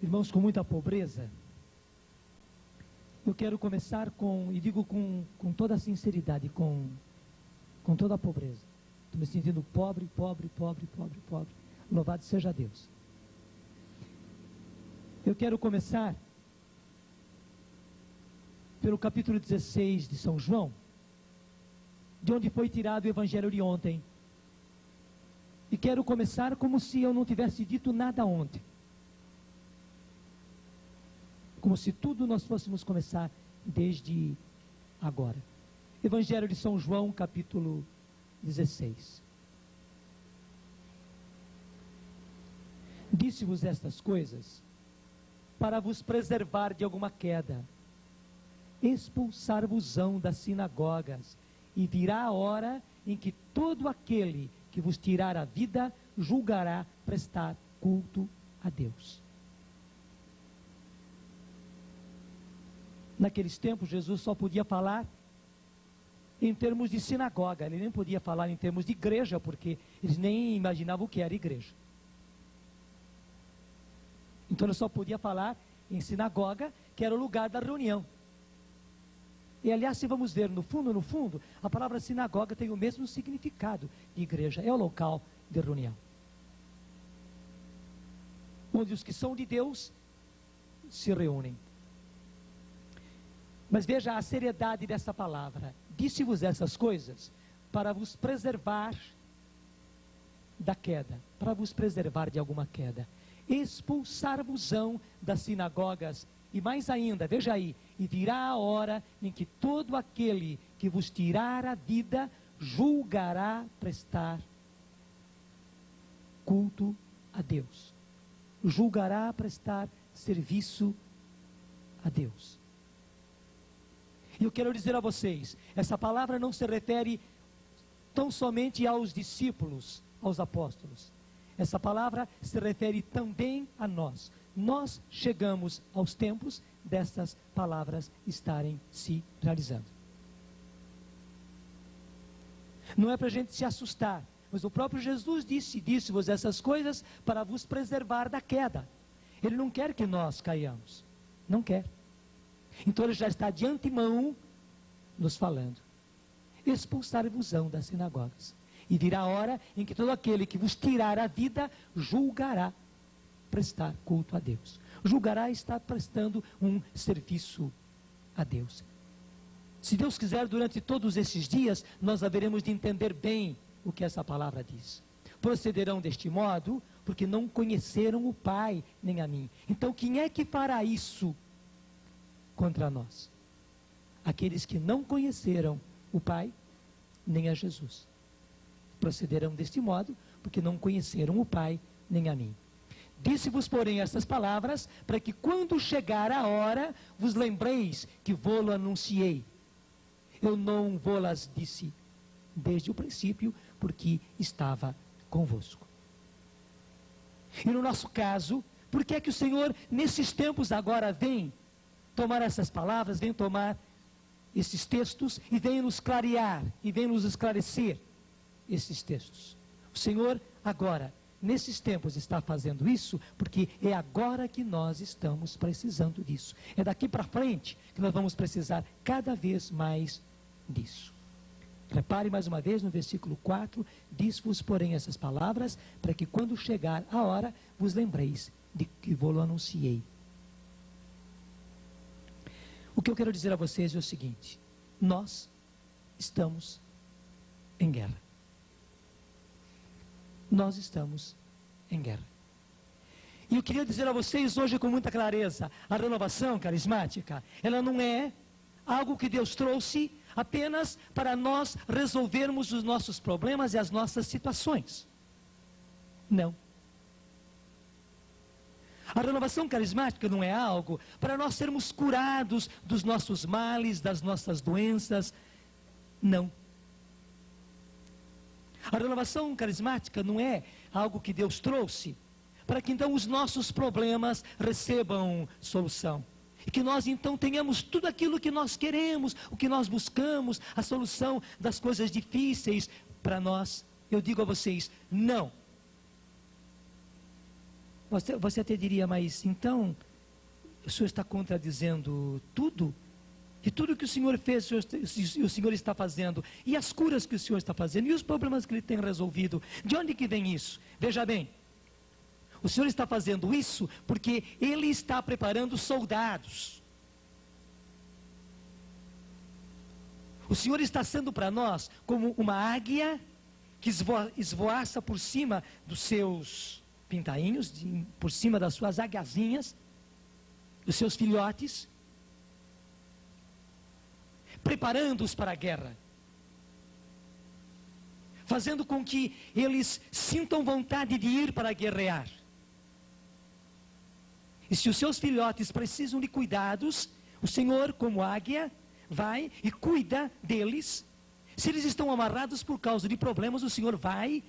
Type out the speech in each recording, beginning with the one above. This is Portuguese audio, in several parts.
Irmãos, com muita pobreza, eu quero começar e digo com toda a sinceridade, com toda a pobreza. Estou me sentindo pobre. Louvado seja Deus. Eu quero começar pelo capítulo 16 de São João, de onde foi tirado o evangelho de ontem. E quero começar como se eu não tivesse dito nada ontem. Como se tudo nós fôssemos começar desde agora. Evangelho de São João, capítulo 16. Disse-vos estas coisas para vos preservar de alguma queda. Expulsar-vos-ão das sinagogas, e virá a hora em que todo aquele que vos tirar a vida julgará prestar culto a Deus. Naqueles tempos, Jesus só podia falar em termos de sinagoga, ele nem podia falar em termos de igreja, porque eles nem imaginavam o que era igreja. Então ele só podia falar em sinagoga, que era o lugar da reunião. E aliás, se vamos ver no fundo, a palavra sinagoga tem o mesmo significado de igreja, é o local de reunião. Onde os que são de Deus se reúnem. Mas veja a seriedade dessa palavra. Disse-vos essas coisas para vos preservar da queda, para vos preservar de alguma queda. Expulsar-vos-ão das sinagogas, e mais ainda, veja aí, e virá a hora em que todo aquele que vos tirar a vida julgará prestar culto a Deus. Julgará prestar serviço a Deus. E eu quero dizer a vocês, essa palavra não se refere tão somente aos discípulos, aos apóstolos. Essa palavra se refere também a nós. Nós chegamos aos tempos dessas palavras estarem se realizando. Não é para a gente se assustar, mas o próprio Jesus disse-vos essas coisas para vos preservar da queda. Ele não quer que nós caiamos, não quer. Então ele já está de antemão nos falando. Expulsar-vos-ão das sinagogas. E virá a hora em que todo aquele que vos tirar a vida julgará prestar culto a Deus. Julgará estar prestando um serviço a Deus. Se Deus quiser, durante todos esses dias, nós haveremos de entender bem o que essa palavra diz. Procederão deste modo, porque não conheceram o Pai, nem a mim. Então, quem é que fará isso contra nós? Aqueles que não conheceram o Pai, nem a Jesus. Procederão deste modo, porque não conheceram o Pai, nem a mim. Disse-vos, porém, estas palavras, para que quando chegar a hora, vos lembreis que vô-lo anunciei. Eu não vô-las disse desde o princípio, porque estava convosco. E no nosso caso, por que é que o Senhor, nesses tempos agora, vem tomar essas palavras, vem tomar esses textos e vem nos clarear, e vem nos esclarecer esses textos? O Senhor agora, nesses tempos, está fazendo isso, porque é agora que nós estamos precisando disso. É daqui para frente que nós vamos precisar cada vez mais disso. Repare mais uma vez no versículo 4, diz-vos, porém, essas palavras, para que quando chegar a hora, vos lembreis de que vou-lo anunciei. O que eu quero dizer a vocês é o seguinte: nós estamos em guerra. Nós estamos em guerra. E eu queria dizer a vocês hoje com muita clareza, a renovação carismática, ela não é algo que Deus trouxe apenas para nós resolvermos os nossos problemas e as nossas situações. Não. A renovação carismática não é algo para nós sermos curados dos nossos males, das nossas doenças. Não. A renovação carismática não é algo que Deus trouxe para que então os nossos problemas recebam solução. E que nós então tenhamos tudo aquilo que nós queremos, o que nós buscamos, a solução das coisas difíceis para nós. Eu digo a vocês, não. Você até diria, mas então, o Senhor está contradizendo tudo? E tudo que o Senhor fez, o Senhor está fazendo, e as curas que o Senhor está fazendo, e os problemas que Ele tem resolvido, de onde que vem isso? Veja bem, o Senhor está fazendo isso porque Ele está preparando soldados. O Senhor está sendo para nós como uma águia que esvoaça por cima dos seus pintainhos, por cima das suas águiazinhas, dos seus filhotes, preparando-os para a guerra, fazendo com que eles sintam vontade de ir para guerrear. E se os seus filhotes precisam de cuidados, o Senhor, como águia, vai e cuida deles. Se eles estão amarrados por causa de problemas, o Senhor vai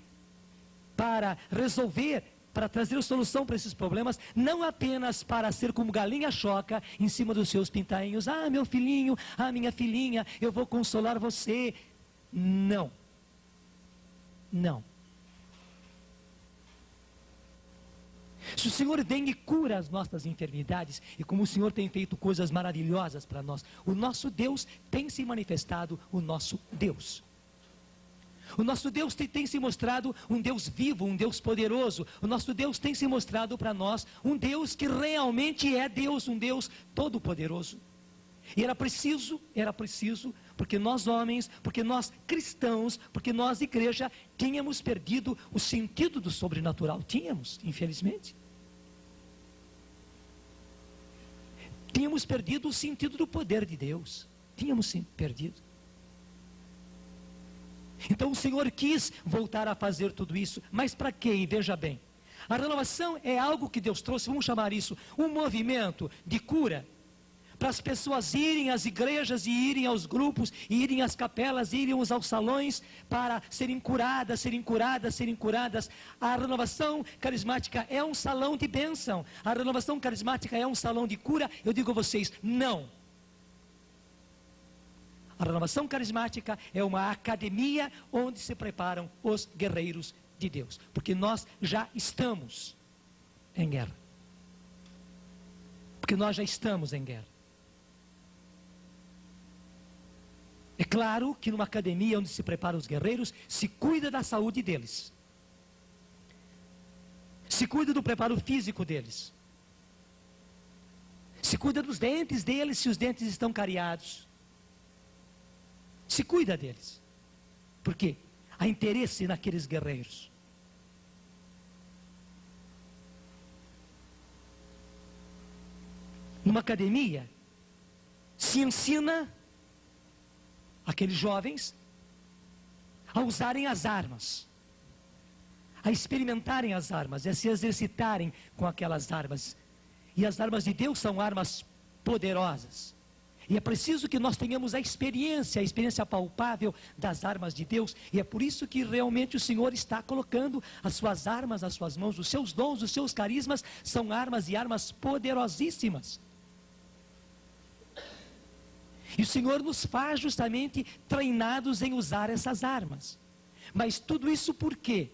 para resolver, para trazer a solução para esses problemas, não apenas para ser como galinha choca em cima dos seus pintainhos. Ah, meu filhinho, ah, minha filhinha, eu vou consolar você. Não. Não. Se o Senhor vem e cura as nossas enfermidades, e como o Senhor tem feito coisas maravilhosas para nós, o nosso Deus tem se manifestado, o nosso Deus. O nosso Deus tem se mostrado um Deus vivo, um Deus poderoso. O nosso Deus tem se mostrado para nós um Deus que realmente é Deus, um Deus todo-poderoso. E era preciso, porque nós homens, porque nós cristãos, porque nós igreja, tínhamos perdido o sentido do sobrenatural. Tínhamos, infelizmente. Tínhamos perdido o sentido do poder de Deus. Tínhamos sim perdido. Então o Senhor quis voltar a fazer tudo isso, mas para quê? E veja bem, a renovação é algo que Deus trouxe, vamos chamar isso, um movimento de cura, para as pessoas irem às igrejas, e irem aos grupos, e irem às capelas, e irem aos salões, para serem curadas, serem curadas, serem curadas. A renovação carismática é um salão de bênção, a renovação carismática é um salão de cura. Eu digo a vocês, não. A renovação carismática é uma academia onde se preparam os guerreiros de Deus. Porque nós já estamos em guerra. Porque nós já estamos em guerra. É claro que numa academia onde se preparam os guerreiros, se cuida da saúde deles. Se cuida do preparo físico deles. Se cuida dos dentes deles, se os dentes estão cariados. Se cuida deles. Por quê? Há interesse naqueles guerreiros. Numa academia, se ensina aqueles jovens a usarem as armas, a experimentarem as armas, a se exercitarem com aquelas armas. E as armas de Deus são armas poderosas. E é preciso que nós tenhamos a experiência palpável das armas de Deus. E é por isso que realmente o Senhor está colocando as suas armas nas suas mãos. Os seus dons, os seus carismas são armas, e armas poderosíssimas. E o Senhor nos faz justamente treinados em usar essas armas. Mas tudo isso por quê?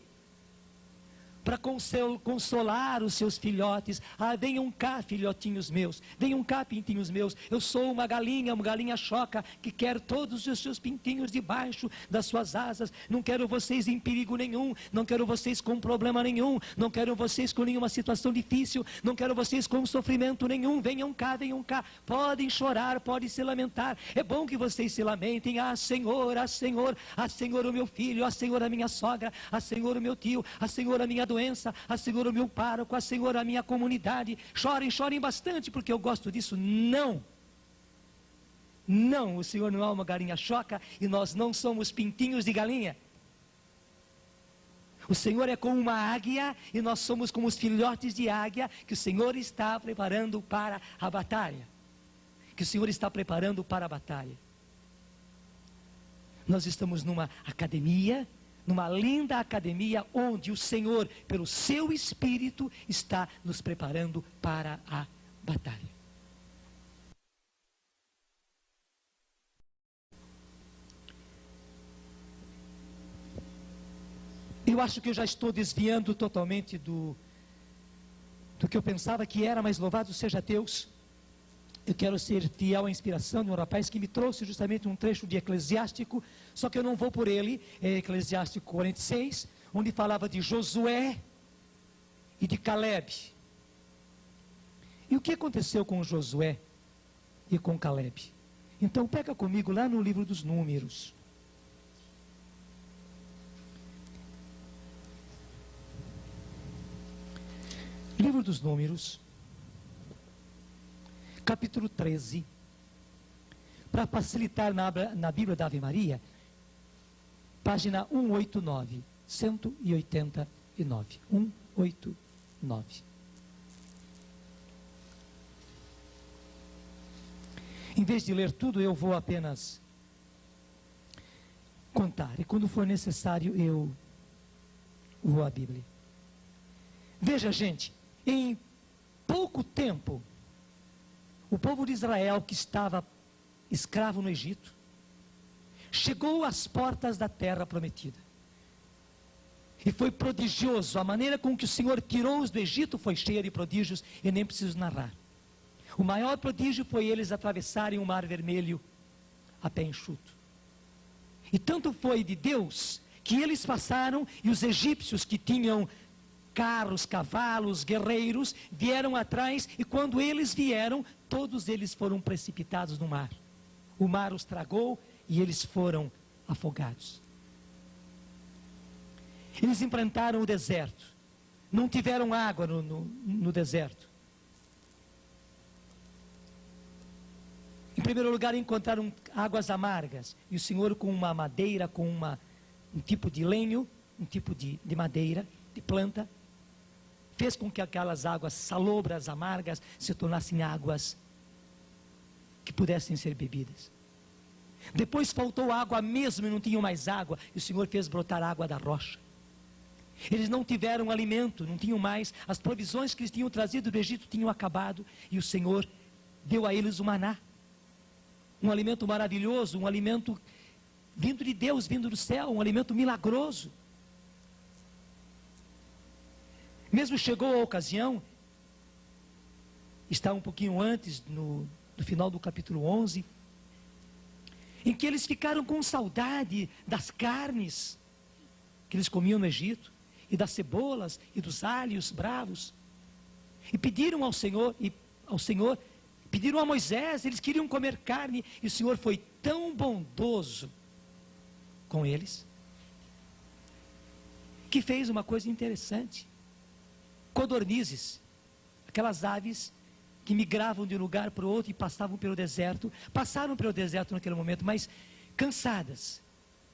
Para consolar os seus filhotes. Ah, venham cá, filhotinhos meus, venham cá, pintinhos meus. Eu sou uma galinha choca, que quer todos os seus pintinhos debaixo das suas asas. Não quero vocês em perigo nenhum, não quero vocês com problema nenhum, não quero vocês com nenhuma situação difícil, não quero vocês com sofrimento nenhum. Venham cá, podem chorar, podem se lamentar, é bom que vocês se lamentem. Ah, Senhor, ah, Senhor, ah, Senhor, o meu filho, ah, Senhor, a minha sogra, ah, Senhor, o meu tio, ah, Senhor, a minha doença, a Senhor, o meu pároco, a Senhor, a minha comunidade. Chorem bastante, porque eu gosto disso. Não, o Senhor não é uma galinha choca, e nós não somos pintinhos de galinha. O Senhor é como uma águia, e nós somos como os filhotes de águia, que o Senhor está preparando para a batalha. Que o Senhor está preparando para a batalha. Nós estamos numa academia, numa linda academia, onde o Senhor, pelo seu Espírito, está nos preparando para a batalha. Eu acho que eu já estou desviando totalmente do que eu pensava que era, mas louvado seja Deus. Eu quero ser fiel à inspiração de um rapaz que me trouxe justamente um trecho de Eclesiástico, só que eu não vou por ele, é Eclesiástico 46, onde falava de Josué e de Caleb. E o que aconteceu com Josué e com Caleb? Então pega comigo lá no livro dos Números. Livro dos Números, capítulo 13. Para facilitar na Bíblia da Ave Maria, página 189, 189, 189. Em vez de ler tudo, eu vou apenas contar. E quando for necessário, eu vou à Bíblia. Veja, gente, em pouco tempo, o povo de Israel, que estava escravo no Egito, chegou às portas da terra prometida. E foi prodigioso. A maneira com que o Senhor tirou-os do Egito foi cheia de prodígios, e nem preciso narrar. O maior prodígio foi eles atravessarem o Mar Vermelho a pé enxuto. E tanto foi de Deus, que eles passaram, e os egípcios que tinham carros, cavalos, guerreiros, vieram atrás, e quando eles vieram, todos eles foram precipitados no mar. O mar os tragou, e eles foram afogados. Eles enfrentaram o deserto, não tiveram água no deserto. Em primeiro lugar, encontraram águas amargas, e o Senhor, com uma madeira, com um tipo de lenho, um tipo de madeira, de planta, fez com que aquelas águas salobras, amargas, se tornassem águas que pudessem ser bebidas. Depois faltou água mesmo, e não tinham mais água, e o Senhor fez brotar água da rocha. Eles não tiveram alimento, não tinham mais, as provisões que eles tinham trazido do Egito tinham acabado, e o Senhor deu a eles o maná. Um alimento maravilhoso, um alimento vindo de Deus, vindo do céu, um alimento milagroso. Mesmo chegou a ocasião, está um pouquinho antes, no final do capítulo 11, em que eles ficaram com saudade das carnes que eles comiam no Egito, e das cebolas, e dos alhos bravos, e pediram ao Senhor, pediram a Moisés, eles queriam comer carne, e o Senhor foi tão bondoso com eles, que fez uma coisa interessante. Codornizes, aquelas aves que migravam de um lugar para o outro e passavam pelo deserto naquele momento, mas cansadas,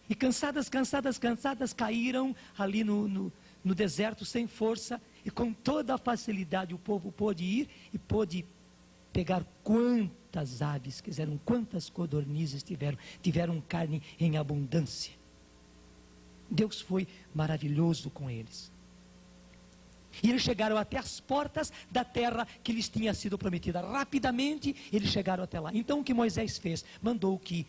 e cansadas, caíram ali no deserto sem força, e com toda a facilidade o povo pôde ir e pôde pegar quantas aves quiseram, quantas codornizes tiveram carne em abundância. Deus foi maravilhoso com eles. E eles chegaram até as portas da terra que lhes tinha sido prometida. Rapidamente eles chegaram até lá. Então o que Moisés fez? Mandou que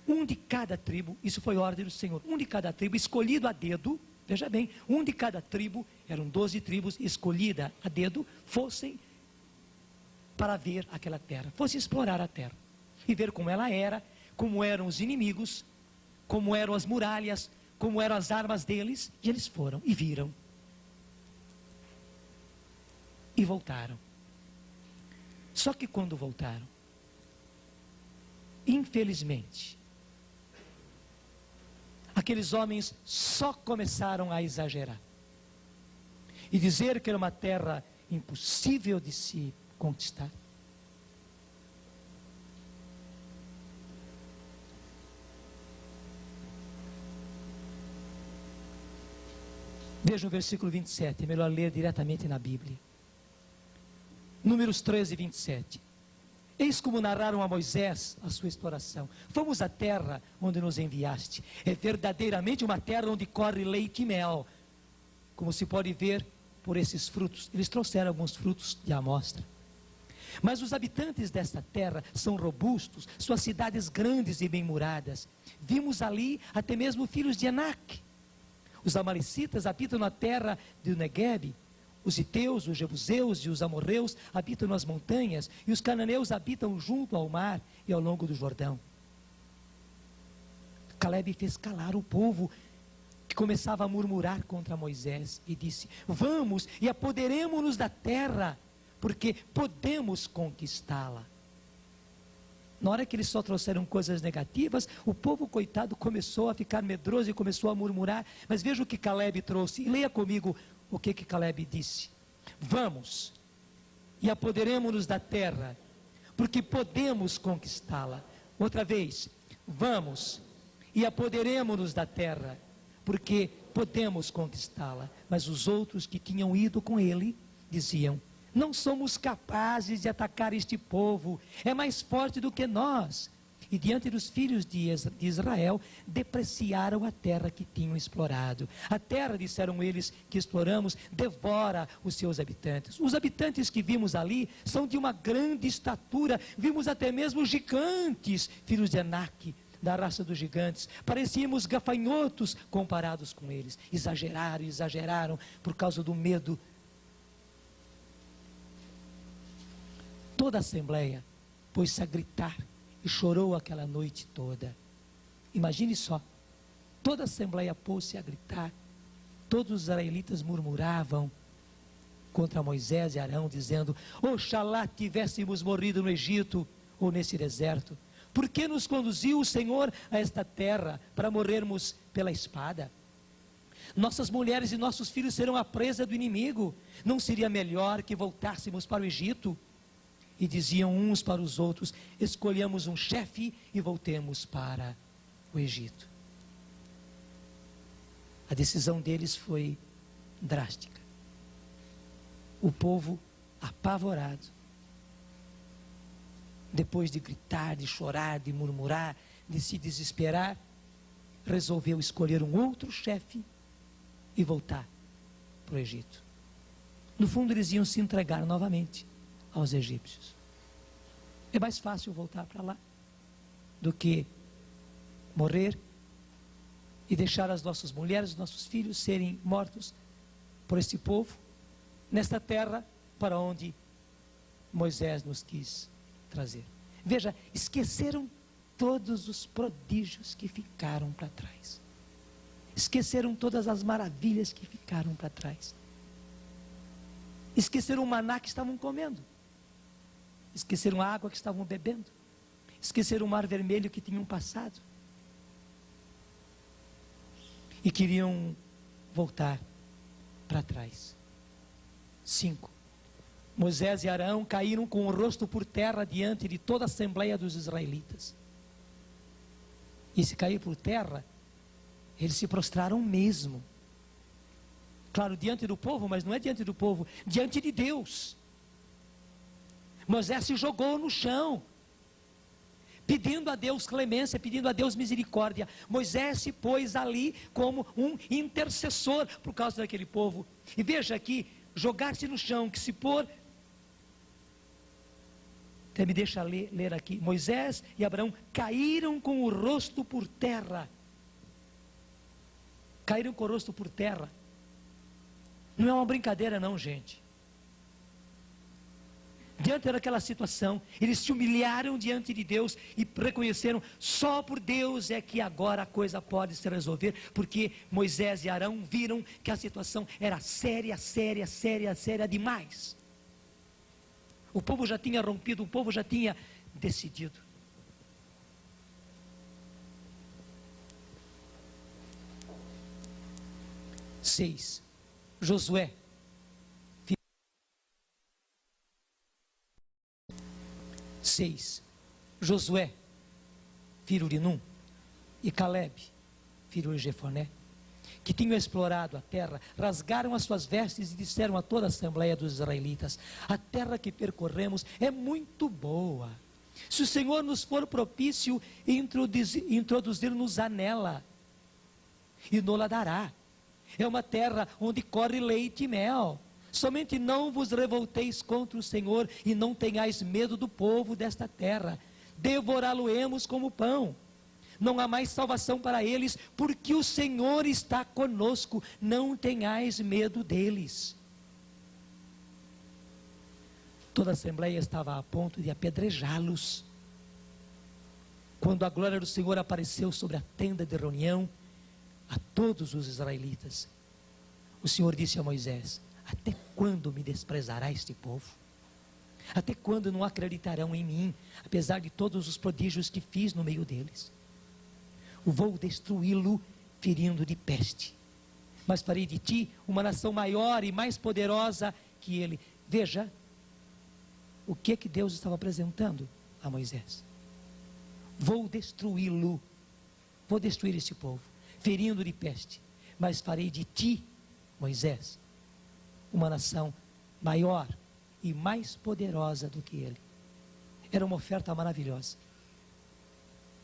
um de cada tribo, isso foi ordem do Senhor, um de cada tribo, escolhido a dedo, veja bem, um de cada tribo, eram 12 tribos, escolhida a dedo, fossem para ver aquela terra, fossem explorar a terra, e ver como ela era, como eram os inimigos, como eram as muralhas, como eram as armas deles, e eles foram e viram. E voltaram. Só que quando voltaram, infelizmente, aqueles homens só começaram a exagerar. E dizer que era uma terra impossível de se conquistar. Veja o versículo 27, é melhor ler diretamente na Bíblia. Números 13, 27. Eis como narraram a Moisés a sua exploração. Fomos à terra onde nos enviaste. É verdadeiramente uma terra onde corre leite e mel, como se pode ver por esses frutos. Eles trouxeram alguns frutos de amostra. Mas os habitantes desta terra são robustos, suas cidades grandes e bem muradas. Vimos ali até mesmo filhos de Anak. Os amalecitas habitam na terra do Negueb, Os heteus, os jebuseus e os amorreus habitam nas montanhas, e os cananeus habitam junto ao mar e ao longo do Jordão. Calebe fez calar o povo, que começava a murmurar contra Moisés, e disse: vamos e apoderemo-nos da terra, porque podemos conquistá-la. Na hora que eles só trouxeram coisas negativas, o povo, coitado, começou a ficar medroso e começou a murmurar. Mas veja o que Calebe trouxe, e leia comigo o que Calebe disse: vamos e apoderemo-nos da terra, porque podemos conquistá-la. Outra vez: vamos e apoderemo-nos da terra, porque podemos conquistá-la. Mas os outros que tinham ido com ele diziam: não somos capazes de atacar este povo, é mais forte do que nós. E diante dos filhos de Israel, depreciaram a terra que tinham explorado. A terra, disseram eles, que exploramos, devora os seus habitantes. Os habitantes que vimos ali são de uma grande estatura, vimos até mesmo gigantes, filhos de Anak, da raça dos gigantes. Parecíamos gafanhotos comparados com eles. Exageraram por causa do medo. Toda a assembleia pôs-se a gritar e chorou aquela noite toda. Imagine só, toda a assembleia pôs-se a gritar, todos os israelitas murmuravam contra Moisés e Arão, dizendo: oxalá tivéssemos morrido no Egito ou nesse deserto. Por que nos conduziu o Senhor a esta terra para morrermos pela espada? Nossas mulheres e nossos filhos serão a presa do inimigo. Não seria melhor que voltássemos para o Egito? E diziam uns para os outros: escolhamos um chefe e voltemos para o Egito. A decisão deles foi drástica. O povo, apavorado, depois de gritar, de chorar, de murmurar, de se desesperar, resolveu escolher um outro chefe e voltar para o Egito. No fundo, eles iam se entregar novamente aos egípcios. É mais fácil voltar para lá do que morrer e deixar as nossas mulheres, os nossos filhos serem mortos por este povo, nesta terra para onde Moisés nos quis trazer. Veja, esqueceram todos os prodígios que ficaram para trás. Esqueceram todas as maravilhas que ficaram para trás. Esqueceram o maná que estavam comendo. Esqueceram a água que estavam bebendo. Esqueceram o mar vermelho que tinham passado. E queriam voltar para trás. 5. Moisés e Arão caíram com o rosto por terra diante de toda a assembleia dos israelitas. E se cair por terra, eles se prostraram mesmo. Claro, diante do povo, mas não é diante do povo, diante de Deus. Moisés se jogou no chão, pedindo a Deus clemência, pedindo a Deus misericórdia. Moisés se pôs ali como um intercessor por causa daquele povo. E veja aqui, jogar-se no chão, que se pôr... Até me deixa ler aqui. Moisés e Abraão caíram com o rosto por terra. Caíram com o rosto por terra. Não é uma brincadeira não, gente. Diante daquela situação, eles se humilharam diante de Deus e reconheceram: só por Deus é que agora a coisa pode se resolver, porque Moisés e Arão viram que a situação era séria demais. O povo já tinha rompido, o povo já tinha decidido. Seis. Josué. 6. Josué, filho de Num, e Calebe, filho de Jefoné, que tinham explorado a terra, rasgaram as suas vestes e disseram a toda a assembleia dos israelitas: a terra que percorremos é muito boa. Se o Senhor nos for propício, introduzir-nos nela, e nos-la dará. É uma terra onde corre leite e mel. Somente não vos revolteis contra o Senhor e não tenhais medo do povo desta terra. Devorá-lo-emos como pão. Não há mais salvação para eles, porque o Senhor está conosco. Não tenhais medo deles. Toda a assembleia estava a ponto de apedrejá-los. Quando a glória do Senhor apareceu sobre a tenda de reunião a todos os israelitas, o Senhor disse a Moisés: até quando me desprezará este povo? Até quando não acreditarão em mim, apesar de todos os prodígios que fiz no meio deles? Vou destruí-lo, ferindo de peste, mas farei de ti uma nação maior e mais poderosa que ele. Veja o que Deus estava apresentando a Moisés. Vou destruí-lo, vou destruir este povo, ferindo de peste, mas farei de ti, Moisés, uma nação maior e mais poderosa do que ele. Era uma oferta maravilhosa.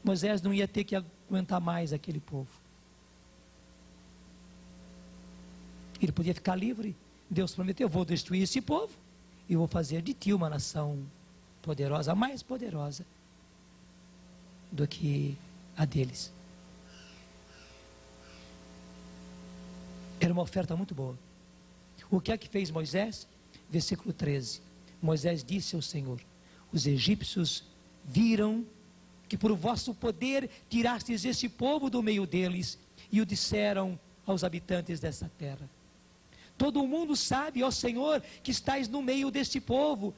Moisés não ia ter que aguentar mais aquele povo. Ele podia ficar livre. Deus prometeu: vou destruir esse povo e vou fazer de ti uma nação poderosa, mais poderosa do que a deles. Era uma oferta muito boa. O que é que fez Moisés? Versículo 13. Moisés disse ao Senhor: os egípcios viram que por vosso poder tirastes este povo do meio deles, e o disseram aos habitantes dessa terra: todo o mundo sabe, ó Senhor, que estais no meio deste povo,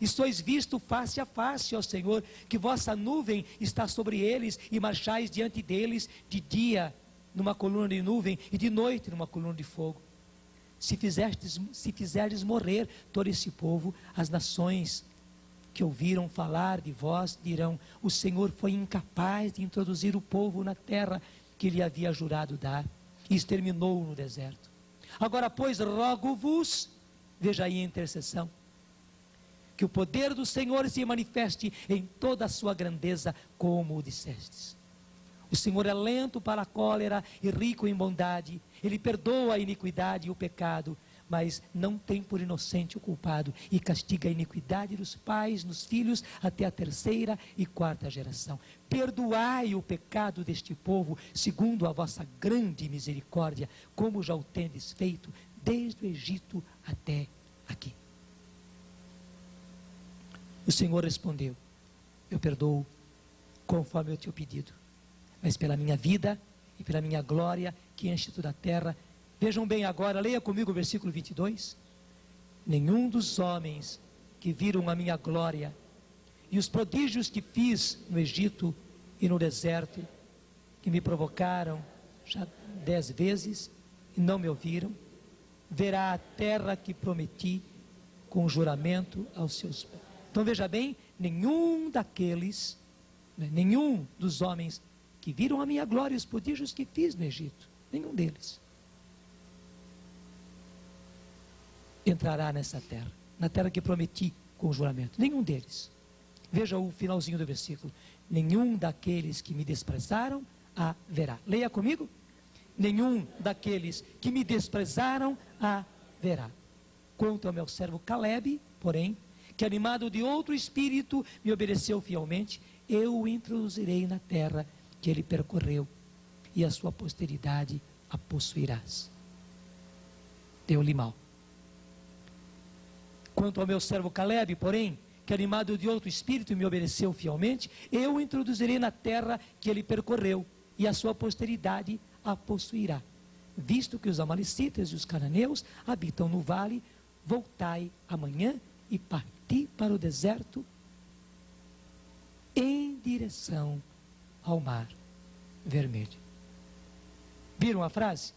e sois visto face a face, ó Senhor, que vossa nuvem está sobre eles, e marchais diante deles de dia numa coluna de nuvem, e de noite numa coluna de fogo. Se fizerdes morrer todo esse povo, as nações que ouviram falar de vós dirão: o Senhor foi incapaz de introduzir o povo na terra que lhe havia jurado dar, e exterminou-o no deserto. Agora, pois, rogo-vos, veja aí a intercessão, que o poder do Senhor se manifeste em toda a sua grandeza, como o dissestes. O Senhor é lento para a cólera e rico em bondade. Ele perdoa a iniquidade e o pecado, mas não tem por inocente o culpado, e castiga a iniquidade dos pais nos filhos até a 3ª e 4ª geração. Perdoai o pecado deste povo, segundo a vossa grande misericórdia, como já o tendes feito desde o Egito até aqui. O Senhor respondeu: eu perdoo conforme eu te pedido, mas pela minha vida e pela minha glória que enche toda a terra. Vejam bem agora, leia comigo o versículo 22. Nenhum dos homens que viram a minha glória e os prodígios que fiz no Egito e no deserto, que me provocaram já 10 vezes e não me ouviram, verá a terra que prometi com juramento aos seus pais. Então veja bem, nenhum daqueles, nenhum dos homens que viram a minha glória e os prodígios que fiz no Egito, nenhum deles entrará nessa terra, na terra que prometi com juramento. Nenhum deles. Veja o finalzinho do versículo: nenhum daqueles que me desprezaram a verá. Leia comigo: nenhum daqueles que me desprezaram a verá. Quanto ao meu servo Caleb, porém, que animado de outro espírito me obedeceu fielmente, eu o introduzirei na terra que ele percorreu, e a sua posteridade a possuirás. Deu-lhe mal. Quanto ao meu servo Caleb, porém, que animado de outro espírito me obedeceu fielmente, eu o introduzirei na terra que ele percorreu, e a sua posteridade a possuirá. Visto que os amalecitas e os cananeus habitam no vale, voltai amanhã e parti para o deserto em direção ao mar vermelho. Viram a frase?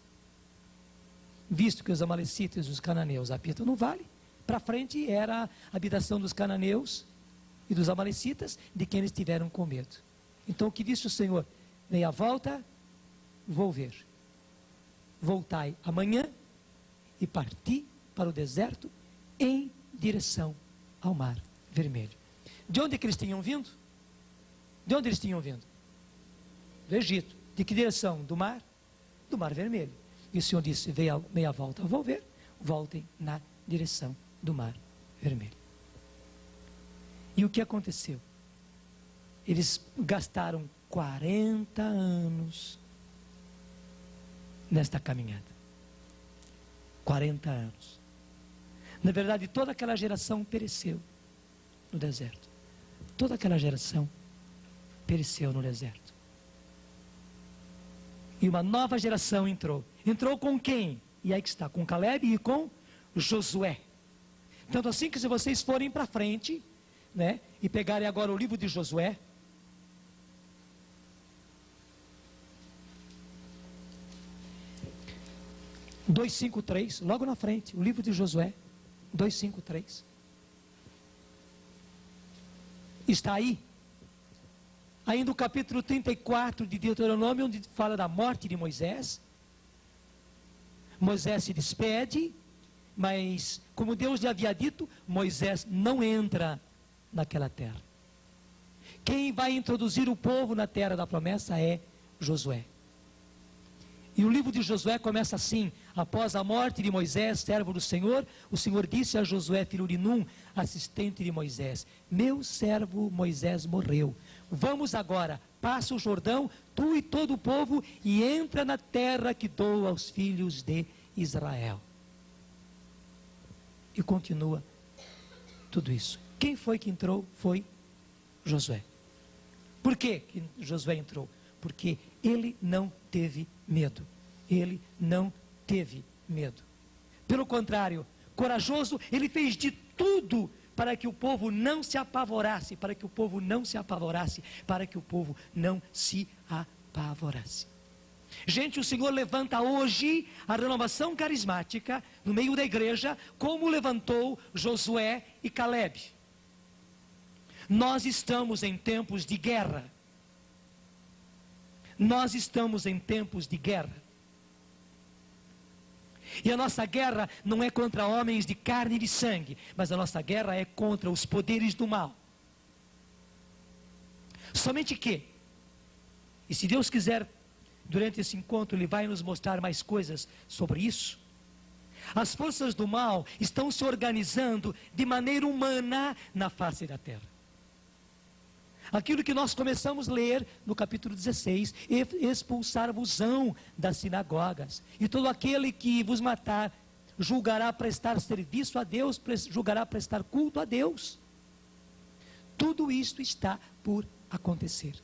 Visto que os amalecitas e os cananeus habitam no vale, para frente era a habitação dos cananeus e dos amalecitas, de quem eles tiveram com medo. Então o que disse o Senhor? Dei a volta, vou ver. Voltai amanhã e parti para o deserto em direção ao mar vermelho. De onde que eles tinham vindo? De onde eles tinham vindo? Do Egito. De que direção? Do mar? Do mar vermelho. E o Senhor disse: veio meia volta, vou ver. Voltem na direção do mar vermelho. E o que aconteceu? Eles gastaram 40 anos nesta caminhada. 40 anos. Na verdade, toda aquela geração pereceu no deserto. Toda aquela geração pereceu no deserto. E uma nova geração entrou. Entrou com quem? E aí que está, com Caleb e com Josué. Tanto assim que se vocês forem para frente, né, e pegarem agora o livro de Josué, (2:5:3), logo na frente, o livro de Josué, 2:5:3. Está aí. Ainda o capítulo 34 de Deuteronômio, onde fala da morte de Moisés. Moisés se despede, mas como Deus lhe havia dito, Moisés não entra naquela terra. Quem vai introduzir o povo na terra da promessa é Josué. E o livro de Josué começa assim: após a morte de Moisés, servo do Senhor, o Senhor disse a Josué, filho de Num, assistente de Moisés: meu servo Moisés morreu. Vamos agora, passa o Jordão, tu e todo o povo, e entra na terra que dou aos filhos de Israel. E continua tudo isso. Quem foi que entrou? Foi Josué. Por que Josué entrou? Porque ele não teve medo. Ele não teve medo. Pelo contrário, corajoso, ele fez de tudo para que o povo não se apavorasse, para que o povo não se apavorasse, para que o povo não se apavorasse. Gente, o Senhor levanta hoje a renovação carismática no meio da igreja, como levantou Josué e Caleb. Nós estamos em tempos de guerra. Nós estamos em tempos de guerra. E a nossa guerra não é contra homens de carne e de sangue, mas a nossa guerra é contra os poderes do mal. Somente que, e se Deus quiser, durante esse encontro Ele vai nos mostrar mais coisas sobre isso, as forças do mal estão se organizando de maneira humana na face da terra. Aquilo que nós começamos a ler no capítulo 16, expulsar-vos-ão das sinagogas, e todo aquele que vos matar, julgará prestar serviço a Deus, julgará prestar culto a Deus. Tudo isto está por acontecer.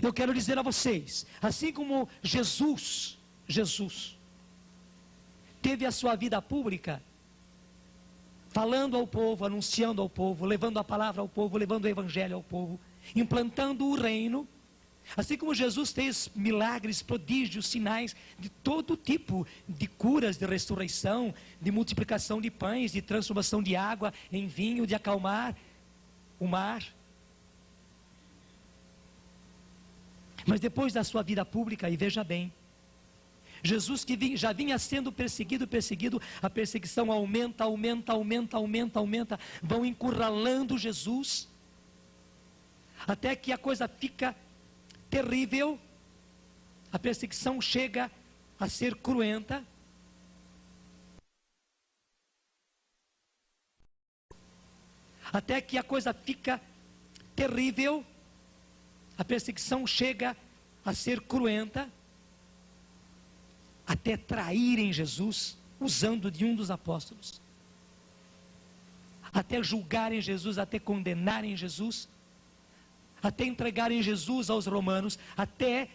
Eu quero dizer a vocês, assim como Jesus teve a sua vida pública, falando ao povo, anunciando ao povo, levando a palavra ao povo, levando o evangelho ao povo, implantando o reino. Assim como Jesus fez milagres, prodígios, sinais de todo tipo, de curas, de ressurreição, de multiplicação de pães, de transformação de água em vinho, de acalmar o mar. Mas depois da sua vida pública, e veja bem, Jesus que já vinha sendo perseguido, a perseguição aumenta, vão encurralando Jesus, até que a coisa fica terrível, a perseguição chega a ser cruenta. Até que a coisa fica terrível, a perseguição chega a ser cruenta, até traírem Jesus, usando de um dos apóstolos, até julgarem Jesus, até condenarem Jesus, até entregarem Jesus aos romanos, até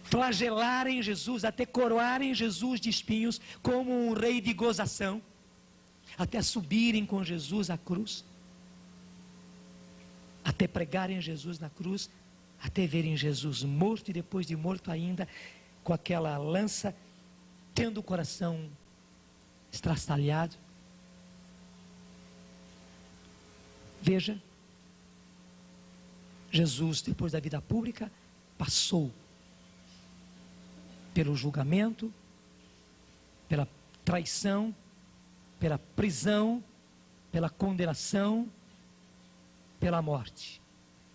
flagelarem Jesus, até coroarem Jesus de espinhos, como um rei de gozação, até subirem com Jesus à cruz, até pregarem Jesus na cruz, até verem Jesus morto, e depois de morto ainda, com aquela lança, tendo o coração estraçalhado. Veja, Jesus, depois da vida pública, passou pelo julgamento, pela traição, pela prisão, pela condenação, pela morte.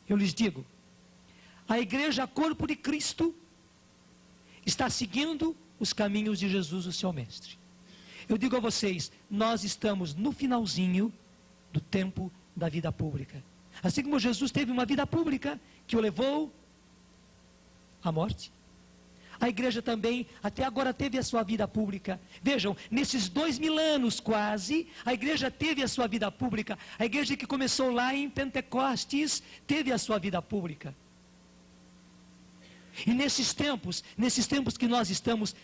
Eu lhes digo, a igreja, corpo de Cristo, está seguindo os caminhos de Jesus, o seu mestre. Eu digo a vocês, nós estamos no finalzinho do tempo da vida pública. Assim como Jesus teve uma vida pública que o levou à morte, A igreja também, até agora, teve a sua vida pública. Vejam, nesses 2000 anos quase, a igreja teve a sua vida pública. A igreja que começou lá em Pentecostes, teve a sua vida pública. E nesses tempos que nós estamos,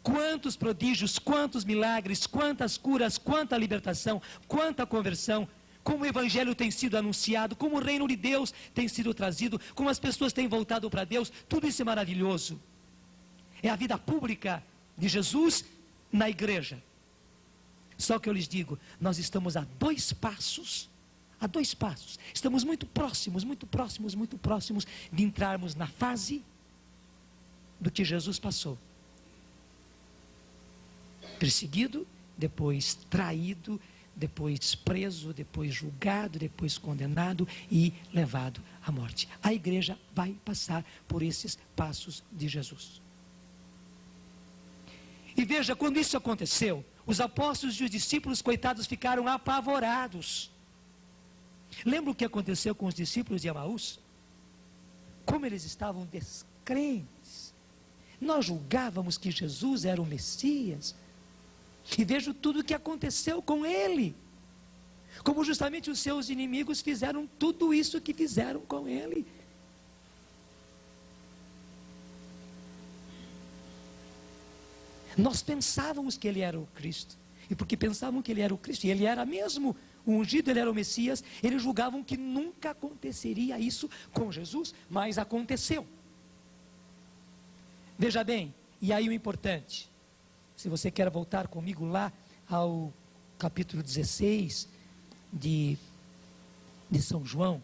quantos prodígios, quantos milagres, quantas curas, quanta libertação, quanta conversão, como o evangelho tem sido anunciado, como o reino de Deus tem sido trazido, como as pessoas têm voltado para Deus, tudo isso é maravilhoso. É a vida pública de Jesus na igreja. Só que eu lhes digo, nós estamos a 2 passos, estamos muito próximos de entrarmos na fase do que Jesus passou. Perseguido, depois traído, depois preso, depois julgado, depois condenado e levado à morte. A igreja vai passar por esses passos de Jesus. E veja, quando isso aconteceu, os apóstolos e os discípulos, coitados, ficaram apavorados. Lembra o que aconteceu com os discípulos de Emaús? Como eles estavam descrentes. Nós julgávamos que Jesus era o Messias. E vejo tudo o que aconteceu com ele. Como justamente os seus inimigos fizeram tudo isso que fizeram com ele. Nós pensávamos que ele era o Cristo. E porque pensavam que ele era o Cristo, e ele era mesmo o ungido, ele era o Messias, eles julgavam que nunca aconteceria isso com Jesus, mas aconteceu. Veja bem, e aí o importante, se você quer voltar comigo lá ao capítulo 16 de São João,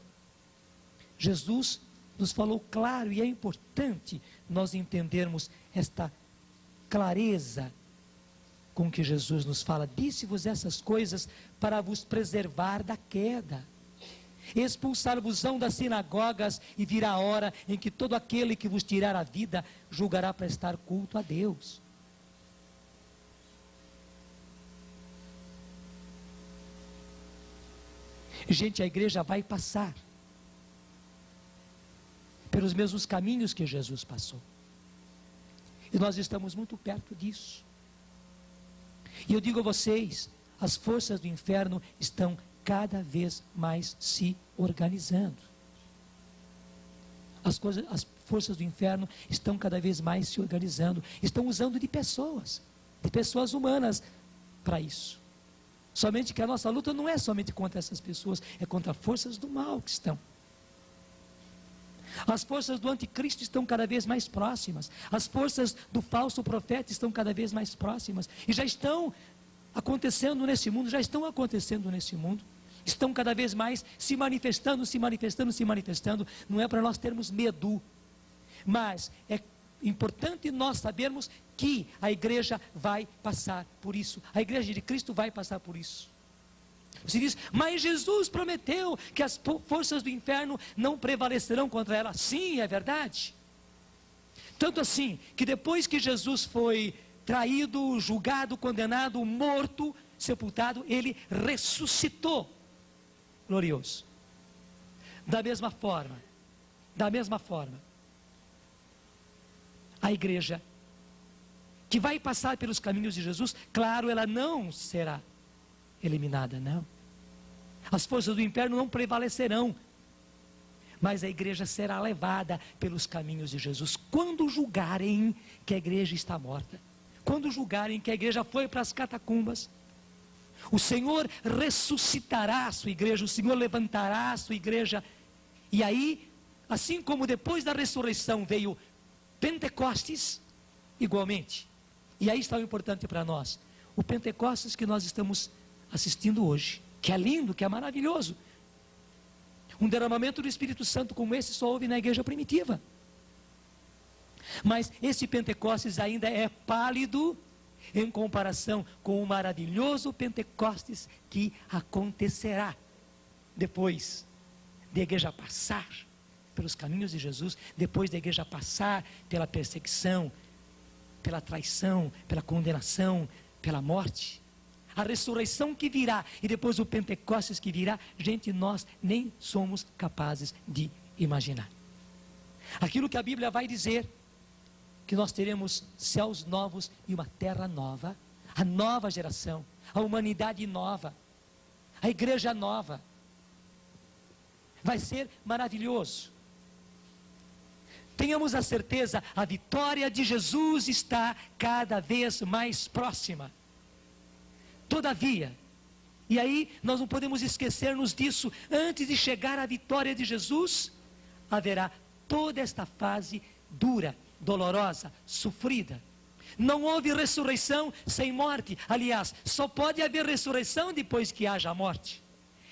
Jesus nos falou claro, e é importante nós entendermos esta clareza com que Jesus nos fala. Disse-vos essas coisas para vos preservar da queda. Expulsar-vos-ão das sinagogas, e virá a hora em que todo aquele que vos tirar a vida julgará prestar culto a Deus. Gente, a igreja vai passar pelos mesmos caminhos que Jesus passou. E nós estamos muito perto disso. E eu digo a vocês, as forças do inferno estão cada vez mais se organizando. As forças do inferno estão cada vez mais se organizando. Estão usando de pessoas humanas para isso. Somente que a nossa luta não é somente contra essas pessoas, é contra forças do mal que estão. As forças do anticristo estão cada vez mais próximas. As forças do falso profeta estão cada vez mais próximas. E já estão acontecendo nesse mundo, Estão cada vez mais se manifestando. Não é para nós termos medo. Mas é importante nós sabermos que a igreja vai passar por isso. A igreja de Cristo vai passar por isso. Você diz, mas Jesus prometeu que as forças do inferno não prevalecerão contra ela. Sim, é verdade. Tanto assim, que depois que Jesus foi traído, julgado, condenado, morto, sepultado, ele ressuscitou, glorioso. Da mesma forma, a igreja que vai passar pelos caminhos de Jesus, claro, ela não será eliminada, não. As forças do inferno não prevalecerão, mas a igreja será levada pelos caminhos de Jesus. Quando julgarem que a igreja está morta, quando julgarem que a igreja foi para as catacumbas, o Senhor ressuscitará a sua igreja, o Senhor levantará a sua igreja, e aí, assim como depois da ressurreição veio Pentecostes, igualmente, e aí está o importante para nós, o Pentecostes que nós estamos assistindo hoje, que é lindo, que é maravilhoso. Um derramamento do Espírito Santo como esse só houve na igreja primitiva. Mas esse Pentecostes ainda é pálido em comparação com o maravilhoso Pentecostes que acontecerá depois da igreja passar pelos caminhos de Jesus, depois da igreja passar pela perseguição, pela traição, pela condenação, pela morte. A ressurreição que virá e depois o Pentecostes que virá, gente, nós nem somos capazes de imaginar. Aquilo que a Bíblia vai dizer que nós teremos céus novos e uma terra nova, a nova geração, a humanidade nova, a igreja nova. Vai ser maravilhoso. Tenhamos a certeza, a vitória de Jesus está cada vez mais próxima. Todavia, e aí nós não podemos esquecermos disso, antes de chegar à vitória de Jesus, haverá toda esta fase dura, dolorosa, sofrida. Não houve ressurreição sem morte. Aliás, só pode haver ressurreição depois que haja a morte.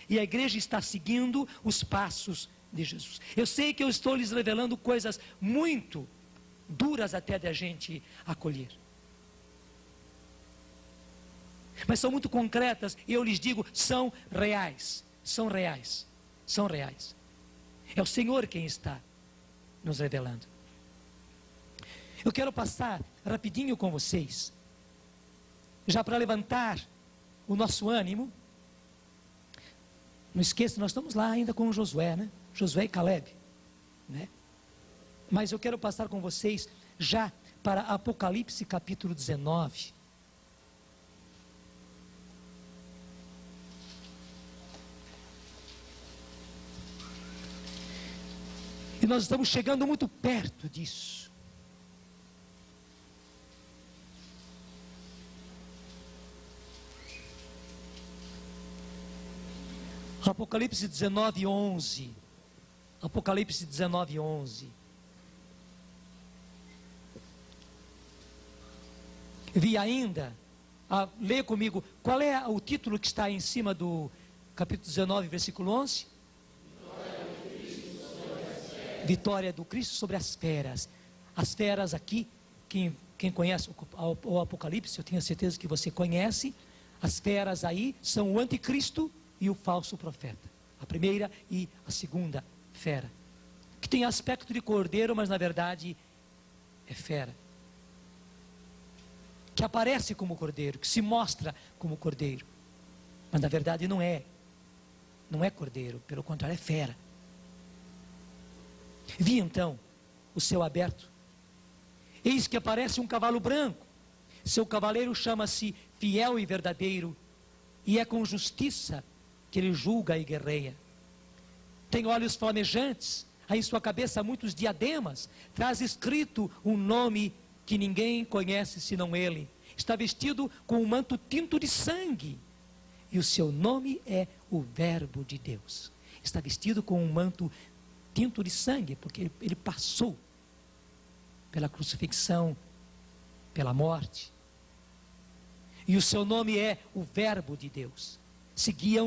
E a igreja está seguindo os passos de Jesus. Eu sei que eu estou lhes revelando coisas muito duras até de a gente acolher. Mas são muito concretas e eu lhes digo, são reais. São reais. São reais. É o Senhor quem está nos revelando. Eu quero passar rapidinho com vocês, já para levantar o nosso ânimo. Não esqueça, nós estamos lá ainda com o Josué, né? Josué e Caleb, né? Mas eu quero passar com vocês já para Apocalipse capítulo 19. E nós estamos chegando muito perto disso. Apocalipse 19, 11. Apocalipse 19, 11. Vi ainda, lê comigo, qual é o título que está em cima do capítulo 19, versículo 11? Vitória do Cristo sobre as feras. As feras aqui, quem conhece o Apocalipse, eu tenho certeza que você conhece. As feras aí são o anticristo e o falso profeta. A primeira e a segunda fera. Que tem aspecto de cordeiro, mas na verdade é fera. Que aparece como cordeiro, que se mostra como cordeiro. Mas na verdade não é. Não é cordeiro, pelo contrário é fera. Vi então o céu aberto. Eis que aparece um cavalo branco. Seu cavaleiro chama-se Fiel e Verdadeiro. E é com justiça que ele julga e guerreia. Tem olhos flamejantes, há em sua cabeça muitos diademas, traz escrito um nome que ninguém conhece senão ele. Está vestido com um manto tinto de sangue, e o seu nome é o Verbo de Deus. Está vestido com um manto tinto de sangue, porque ele passou pela crucifixão, pela morte. E o seu nome é o Verbo de Deus. Seguiam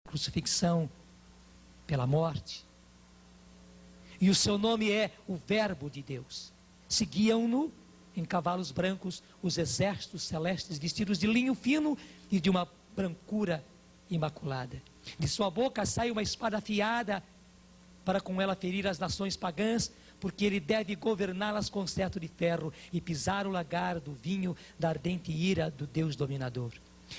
crucifixão, pela morte. E o seu nome é o Verbo de Deus. Seguiam-no em cavalos brancos os exércitos celestes, vestidos de linho fino e de uma brancura imaculada. De sua boca sai uma espada afiada, para com ela ferir as nações pagãs, porque ele deve governá-las com cetro de ferro e pisar o lagar do vinho da ardente ira do Deus dominador.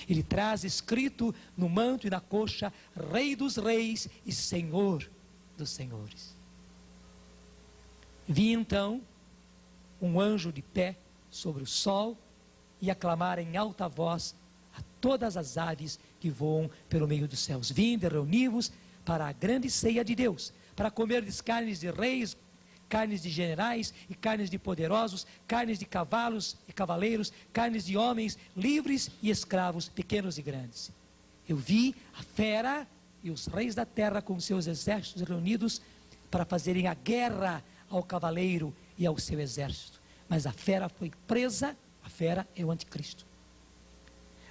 Ele traz escrito no manto e na coxa, Rei dos reis e Senhor dos senhores. Vi então um anjo de pé sobre o sol e aclamar em alta voz a todas as aves que voam pelo meio dos céus: vinde, reuni-vos para a grande ceia de Deus, para comerdes carnes de reis, carnes de generais e carnes de poderosos, carnes de cavalos e cavaleiros, carnes de homens livres e escravos, pequenos e grandes. Eu vi a fera e os reis da terra com seus exércitos reunidos para fazerem a guerra ao cavaleiro e ao seu exército. Mas a fera foi presa, a fera é o anticristo.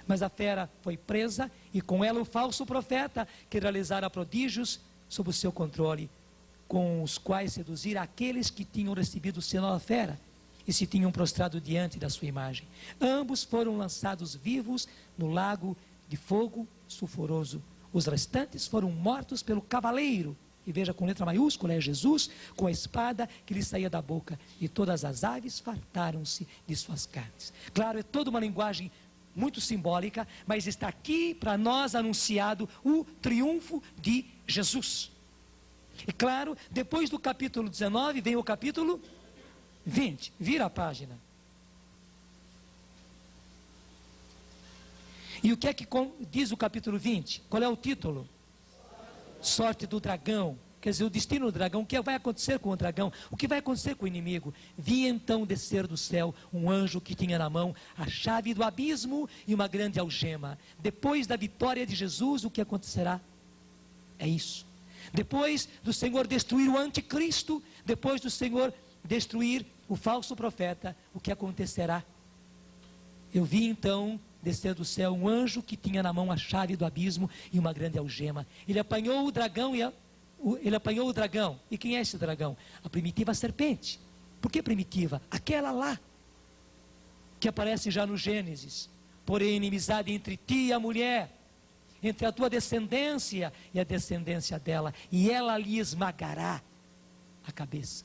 Mas a fera foi presa e com ela o falso profeta que realizara prodígios sob o seu controle, com os quais seduzir aqueles que tinham recebido o sinal da fera e se tinham prostrado diante da sua imagem. Ambos foram lançados vivos no lago de fogo sulfuroso. Os restantes foram mortos pelo cavaleiro, e veja com letra maiúscula, é Jesus, com a espada que lhe saía da boca, e todas as aves fartaram-se de suas carnes. Claro, é toda uma linguagem muito simbólica, mas está aqui para nós anunciado o triunfo de Jesus. E claro, depois do capítulo 19 vem o capítulo 20. Vira a página. E o que é que diz o capítulo 20? Qual é o título? Sorte do dragão. Quer dizer, o destino do dragão. O que vai acontecer com o dragão? O que vai acontecer com o inimigo? Vi então descer do céu um anjo que tinha na mão a chave do abismo e uma grande algema. Depois da vitória de Jesus, o que acontecerá? É isso. Depois do Senhor destruir o anticristo, depois do Senhor destruir o falso profeta, o que acontecerá? Eu vi então descer do céu um anjo que tinha na mão a chave do abismo e uma grande algema. Ele apanhou o dragão E quem é esse dragão? A primitiva serpente. Por que primitiva? Aquela lá, que aparece já no Gênesis. Porém, inimizade entre ti e a mulher, entre a tua descendência e a descendência dela, e ela lhe esmagará a cabeça.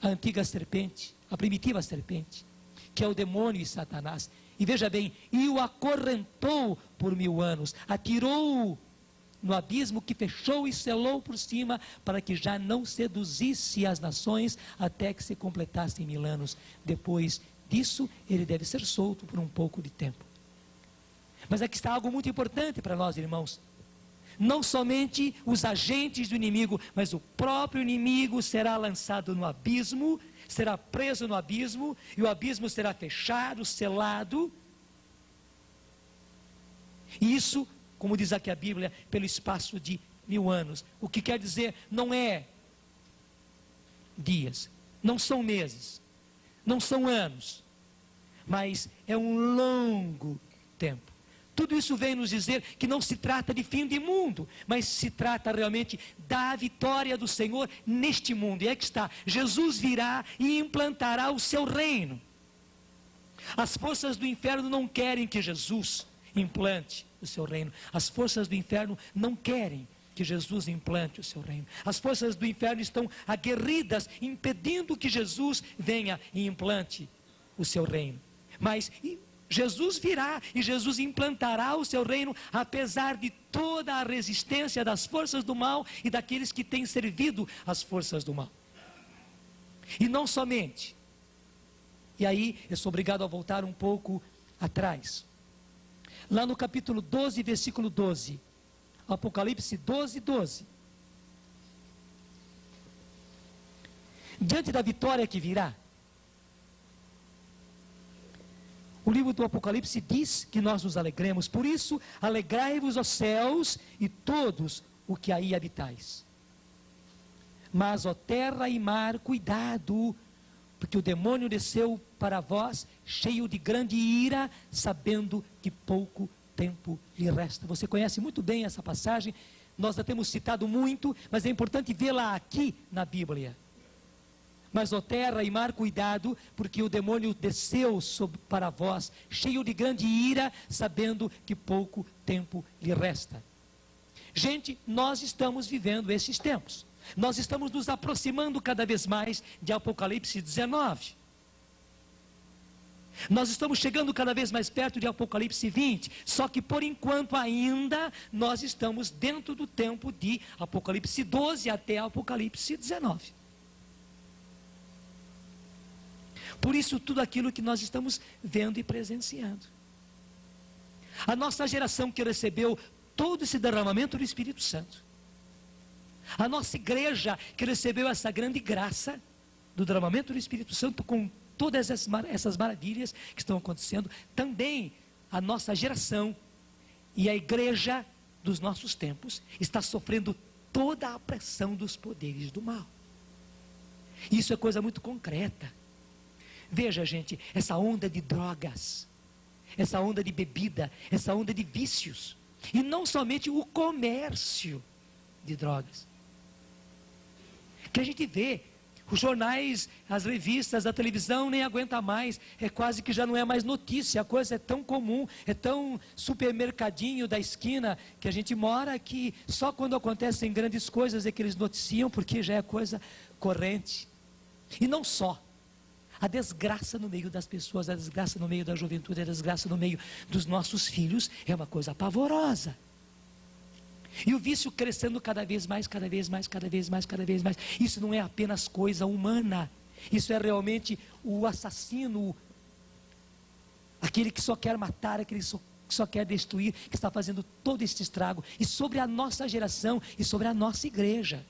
A antiga serpente, a primitiva serpente, que é o demônio e Satanás. E veja bem, e o acorrentou por 1000 anos, atirou-o no abismo que fechou e selou por cima, para que já não seduzisse as nações, até que se completassem 1000 anos. Depois disso, ele deve ser solto por um pouco de tempo. Mas aqui está algo muito importante para nós, irmãos. Não somente os agentes do inimigo, mas o próprio inimigo será lançado no abismo, será preso no abismo, e o abismo será fechado, selado. E isso, como diz aqui a Bíblia, pelo espaço de 1000 anos. O que quer dizer, não é dias, não são meses, não são anos, mas é um longo tempo. Tudo isso vem nos dizer que não se trata de fim de mundo, mas se trata realmente da vitória do Senhor neste mundo. E é que está, Jesus virá e implantará o seu reino. As forças do inferno não querem que Jesus implante o seu reino. As forças do inferno não querem que Jesus implante o seu reino. As forças do inferno estão aguerridas, impedindo que Jesus venha e implante o seu reino. Mas Jesus virá e Jesus implantará o seu reino, apesar de toda a resistência das forças do mal e daqueles que têm servido as forças do mal. E não somente. E aí eu sou obrigado a voltar um pouco atrás. Lá no capítulo 12, versículo 12. Apocalipse 12, 12. Diante da vitória que virá, o livro do Apocalipse diz que nós nos alegremos. Por isso, alegrai-vos, os céus, e todos o que aí habitais. Mas, ó terra e mar, cuidado, porque o demônio desceu para vós, cheio de grande ira, sabendo que pouco tempo lhe resta. Você conhece muito bem essa passagem, nós a temos citado muito, mas é importante vê-la aqui na Bíblia. Mas, ó terra e mar, cuidado, porque o demônio desceu para vós, cheio de grande ira, sabendo que pouco tempo lhe resta. Gente, nós estamos vivendo esses tempos. Nós estamos nos aproximando cada vez mais de Apocalipse 19. Nós estamos chegando cada vez mais perto de Apocalipse 20. Só que por enquanto ainda nós estamos dentro do tempo de Apocalipse 12 até Apocalipse 19. Por isso tudo aquilo que nós estamos vendo e presenciando. A nossa geração que recebeu todo esse derramamento do Espírito Santo. A nossa igreja que recebeu essa grande graça do derramamento do Espírito Santo com todas essas maravilhas que estão acontecendo. Também a nossa geração e a igreja dos nossos tempos está sofrendo toda a pressão dos poderes do mal. Isso é coisa muito concreta. Veja, gente, essa onda de drogas, essa onda de bebida, essa onda de vícios. E não somente o comércio de drogas. Que a gente vê, os jornais, as revistas, a televisão nem aguenta mais. É quase que já não é mais notícia, a coisa é tão comum, é tão supermercadinho da esquina que a gente mora que só quando acontecem grandes coisas é que eles noticiam, porque já é coisa corrente. E não só. A desgraça no meio das pessoas, a desgraça no meio da juventude, a desgraça no meio dos nossos filhos é uma coisa pavorosa. E o vício crescendo cada vez mais, cada vez mais, cada vez mais, cada vez mais. Isso não é apenas coisa humana. Isso é realmente o assassino, aquele que só quer matar, aquele que só quer destruir, que está fazendo todo este estrago. E sobre a nossa geração e sobre a nossa igreja.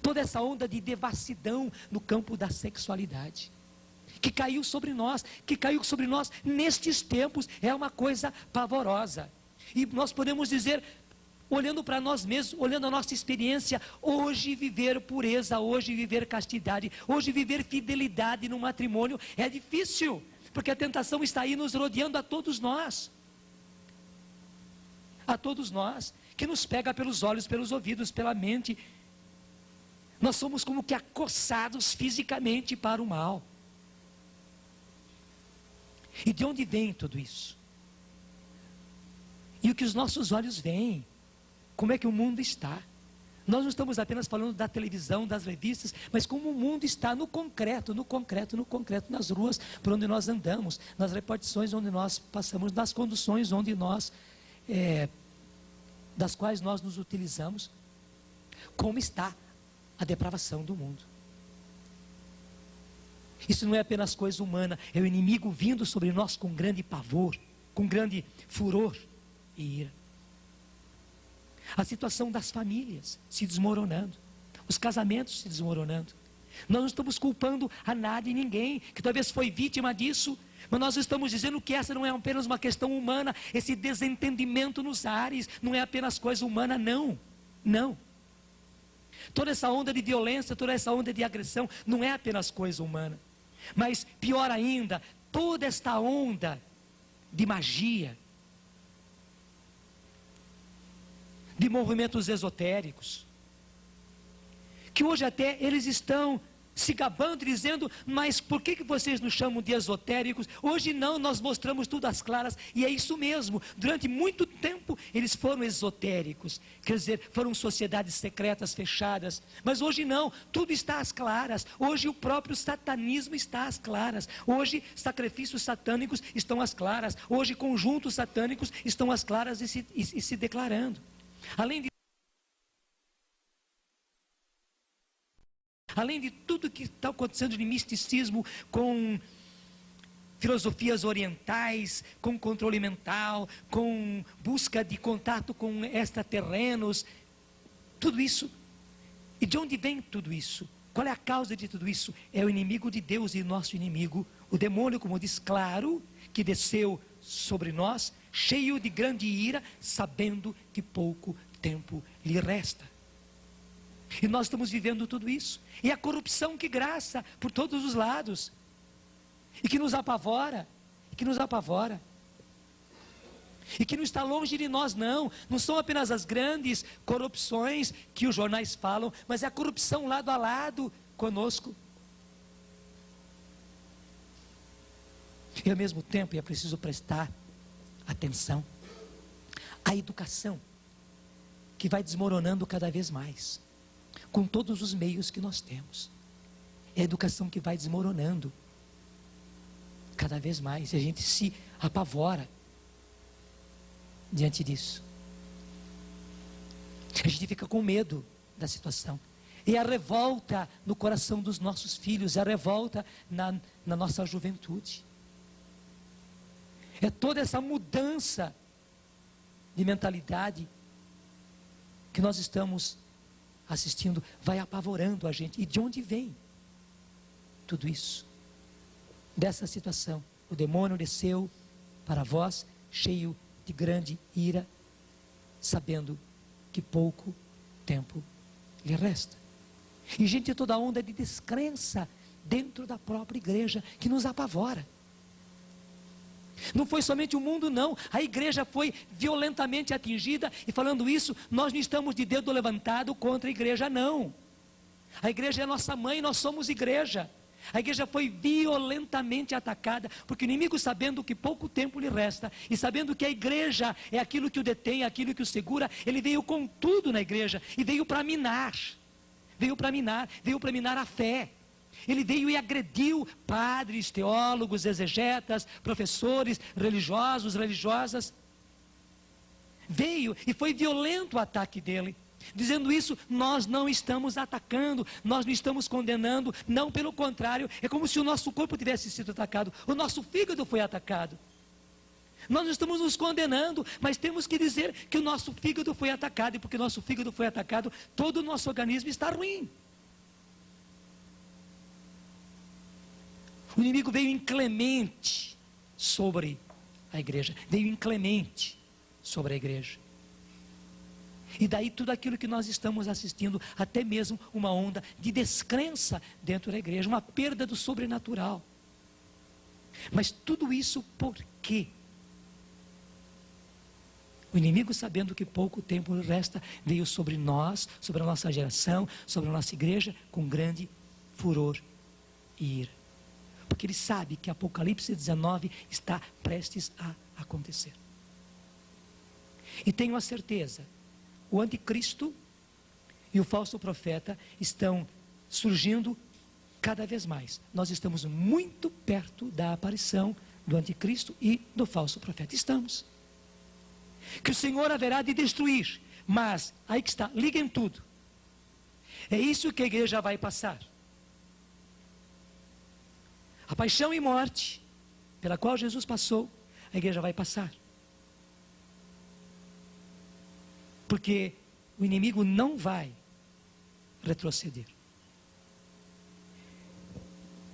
Toda essa onda de devassidão no campo da sexualidade, que caiu sobre nós nestes tempos, é uma coisa pavorosa. E nós podemos dizer, olhando para nós mesmos, olhando a nossa experiência, hoje viver pureza, hoje viver castidade, hoje viver fidelidade no matrimônio é difícil, porque a tentação está aí nos rodeando a todos nós, que nos pega pelos olhos, pelos ouvidos, pela mente. Nós somos como que acossados fisicamente para o mal. E de onde vem tudo isso? E o que os nossos olhos veem? Como é que o mundo está? Nós não estamos apenas falando da televisão, das revistas, mas como o mundo está no concreto, nas ruas por onde nós andamos, nas repartições onde nós passamos, nas conduções onde das quais nós nos utilizamos. Como está a depravação do mundo? Isso não é apenas coisa humana, é o inimigo vindo sobre nós com grande pavor, com grande furor e ira. A situação das famílias se desmoronando, os casamentos se desmoronando. Nós não estamos culpando a nada e ninguém que talvez foi vítima disso, mas nós estamos dizendo que essa não é apenas uma questão humana, esse desentendimento nos ares não é apenas coisa humana, não. Toda essa onda de violência, toda essa onda de agressão não é apenas coisa humana. Mas pior ainda, toda esta onda de magia, de movimentos esotéricos, que hoje até eles estão se gabando, dizendo, mas por que vocês nos chamam de esotéricos? Hoje não, nós mostramos tudo às claras, e é isso mesmo. Durante muito tempo eles foram esotéricos, quer dizer, foram sociedades secretas, fechadas, mas hoje não, tudo está às claras. Hoje o próprio satanismo está às claras, hoje sacrifícios satânicos estão às claras, hoje conjuntos satânicos estão às claras e se declarando. Além de tudo que está acontecendo de misticismo, com filosofias orientais, com controle mental, com busca de contato com extraterrenos, tudo isso. E de onde vem tudo isso? Qual é a causa de tudo isso? É o inimigo de Deus e nosso inimigo, o demônio, como diz claro, que desceu sobre nós, cheio de grande ira, sabendo que pouco tempo lhe resta. E nós estamos vivendo tudo isso. E a corrupção que graça por todos os lados. E que nos apavora. E que não está longe de nós, não. Não são apenas as grandes corrupções que os jornais falam, mas é a corrupção lado a lado conosco. E ao mesmo tempo é preciso prestar atenção à educação, que vai desmoronando cada vez mais, com todos os meios que nós temos. É a educação que vai desmoronando cada vez mais, e a gente se apavora diante disso. A gente fica com medo da situação. E a revolta no coração dos nossos filhos, a revolta na nossa juventude. É toda essa mudança de mentalidade que nós estamos assistindo, vai apavorando a gente. E de onde vem tudo isso? Dessa situação. O demônio desceu para vós, cheio de grande ira, sabendo que pouco tempo lhe resta. E gente, toda onda de descrença dentro da própria igreja, que nos apavora. Não foi somente o mundo, não. A igreja foi violentamente atingida. E falando isso, nós não estamos de dedo levantado contra a igreja, não. A igreja é nossa mãe, nós somos igreja. A igreja foi violentamente atacada, porque o inimigo, sabendo que pouco tempo lhe resta, e sabendo que a igreja é aquilo que o detém, aquilo que o segura, ele veio com tudo na igreja, e veio para minar a fé. Ele veio e agrediu padres, teólogos, exegetas, professores, religiosos, religiosas. veio e foi violento o ataque dele. Dizendo isso, nós não estamos atacando, nós não estamos condenando, não, pelo contrário, é como se o nosso corpo tivesse sido atacado, o nosso fígado foi atacado. Nós não estamos nos condenando, mas temos que dizer que o nosso fígado foi atacado, e porque o nosso fígado foi atacado, todo o nosso organismo está ruim. O inimigo veio inclemente sobre a igreja, veio inclemente sobre a igreja. E daí tudo aquilo que nós estamos assistindo, até mesmo uma onda de descrença dentro da igreja, uma perda do sobrenatural. Mas tudo isso por quê? O inimigo, sabendo que pouco tempo resta, veio sobre nós, sobre a nossa geração, sobre a nossa igreja, com grande furor e ira. Porque ele sabe que Apocalipse 19 está prestes a acontecer. E tenho a certeza, o anticristo e o falso profeta estão surgindo cada vez mais. Nós estamos muito perto da aparição do anticristo e do falso profeta. Estamos. Que o Senhor haverá de destruir, mas, aí que está, liguem tudo. É isso que a igreja vai passar. A paixão e morte, pela qual Jesus passou, a igreja vai passar. Porque o inimigo não vai retroceder.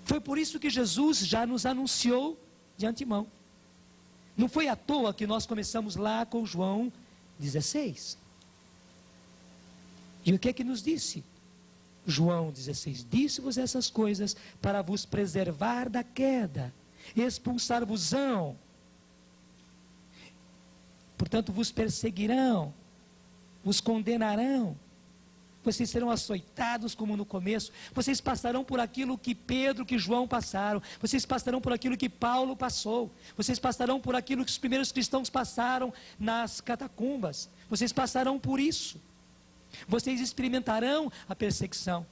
Foi por isso que Jesus já nos anunciou de antemão. Não foi à toa que nós começamos lá com João 16. E o que é que nos disse? João 16, disse-vos essas coisas para vos preservar da queda, expulsar-vos-ão, portanto vos perseguirão, vos condenarão, vocês serão açoitados como no começo, vocês passarão por aquilo que Pedro, que João passaram, vocês passarão por aquilo que Paulo passou, vocês passarão por aquilo que os primeiros cristãos passaram nas catacumbas, vocês passarão por isso, vocês experimentarão a perseguição.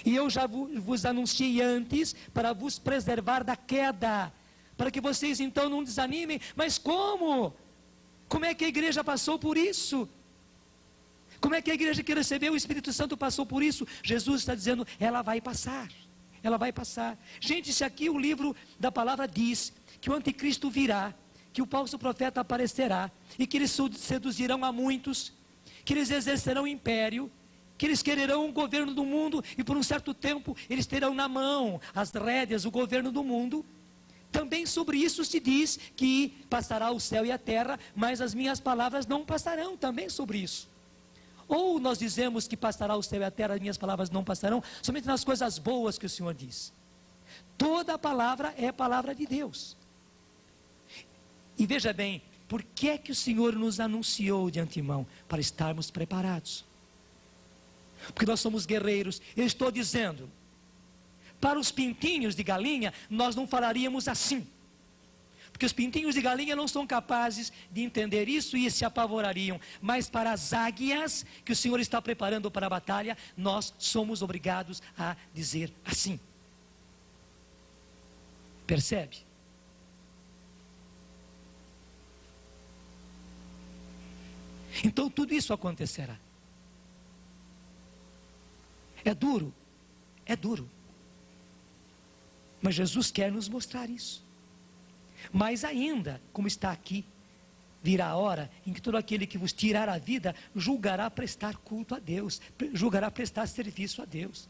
E eu já vos anunciei antes para vos preservar da queda, para que vocês então não desanimem. Mas como? Como é que a igreja passou por isso? Como é que a igreja que recebeu o Espírito Santo passou por isso? Jesus está dizendo, ela vai passar. Ela vai passar. Gente, se aqui o livro da palavra diz que o anticristo virá, que o falso profeta aparecerá, e que eles seduzirão a muitos, que eles exercerão império, que eles quererão o governo do mundo, e por um certo tempo eles terão na mão as rédeas, o governo do mundo. Também sobre isso se diz que passará o céu e a terra, mas as minhas palavras não passarão, também sobre isso. Ou nós dizemos que passará o céu e a terra, as minhas palavras não passarão, somente nas coisas boas que o Senhor diz. Toda a palavra é a palavra de Deus. E veja bem, por que é que o Senhor nos anunciou de antemão? Para estarmos preparados. Porque nós somos guerreiros. Eu estou dizendo, para os pintinhos de galinha, nós não falaríamos assim. Porque os pintinhos de galinha não são capazes de entender isso e se apavorariam. Mas para as águias que o Senhor está preparando para a batalha, nós somos obrigados a dizer assim. Percebe? Então tudo isso acontecerá. É duro? É duro. Mas Jesus quer nos mostrar isso. Mais ainda, como está aqui, virá a hora em que todo aquele que vos tirar a vida julgará prestar culto a Deus, julgará prestar serviço a Deus.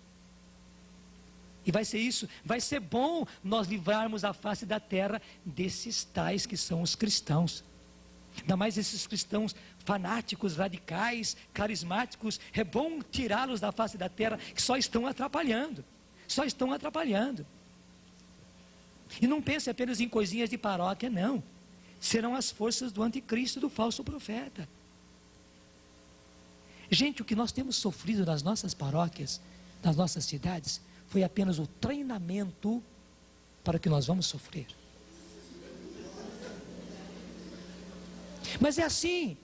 E vai ser isso, vai ser bom nós livrarmos a face da terra desses tais que são os cristãos. Ainda mais esses cristãos fanáticos, radicais, carismáticos, é bom tirá-los da face da terra, que só estão atrapalhando, só estão atrapalhando. E não pense apenas em coisinhas de paróquia, não. Serão as forças do anticristo, do falso profeta. Gente, o que nós temos sofrido nas nossas paróquias, nas nossas cidades, foi apenas o treinamento para o que nós vamos sofrer. Mas é assim,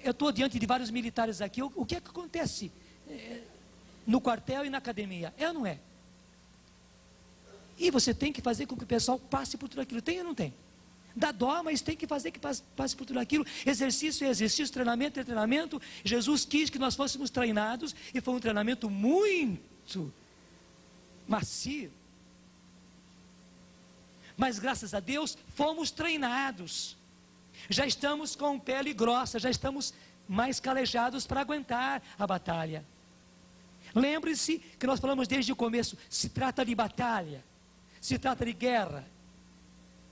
eu estou diante de vários militares aqui, o que é que acontece no quartel e na academia? É ou não é? E você tem que fazer com que o pessoal passe por tudo aquilo, tem ou não tem? dá dó, mas tem que fazer que passe por tudo aquilo. Exercício é exercício, treinamento é treinamento. Jesus quis que nós fôssemos treinados e foi um treinamento muito macio. Mas graças a Deus fomos treinados. Já estamos com pele grossa, já estamos mais calejados para aguentar a batalha. Lembre-se que nós falamos desde o começo, se trata de batalha, se trata de guerra.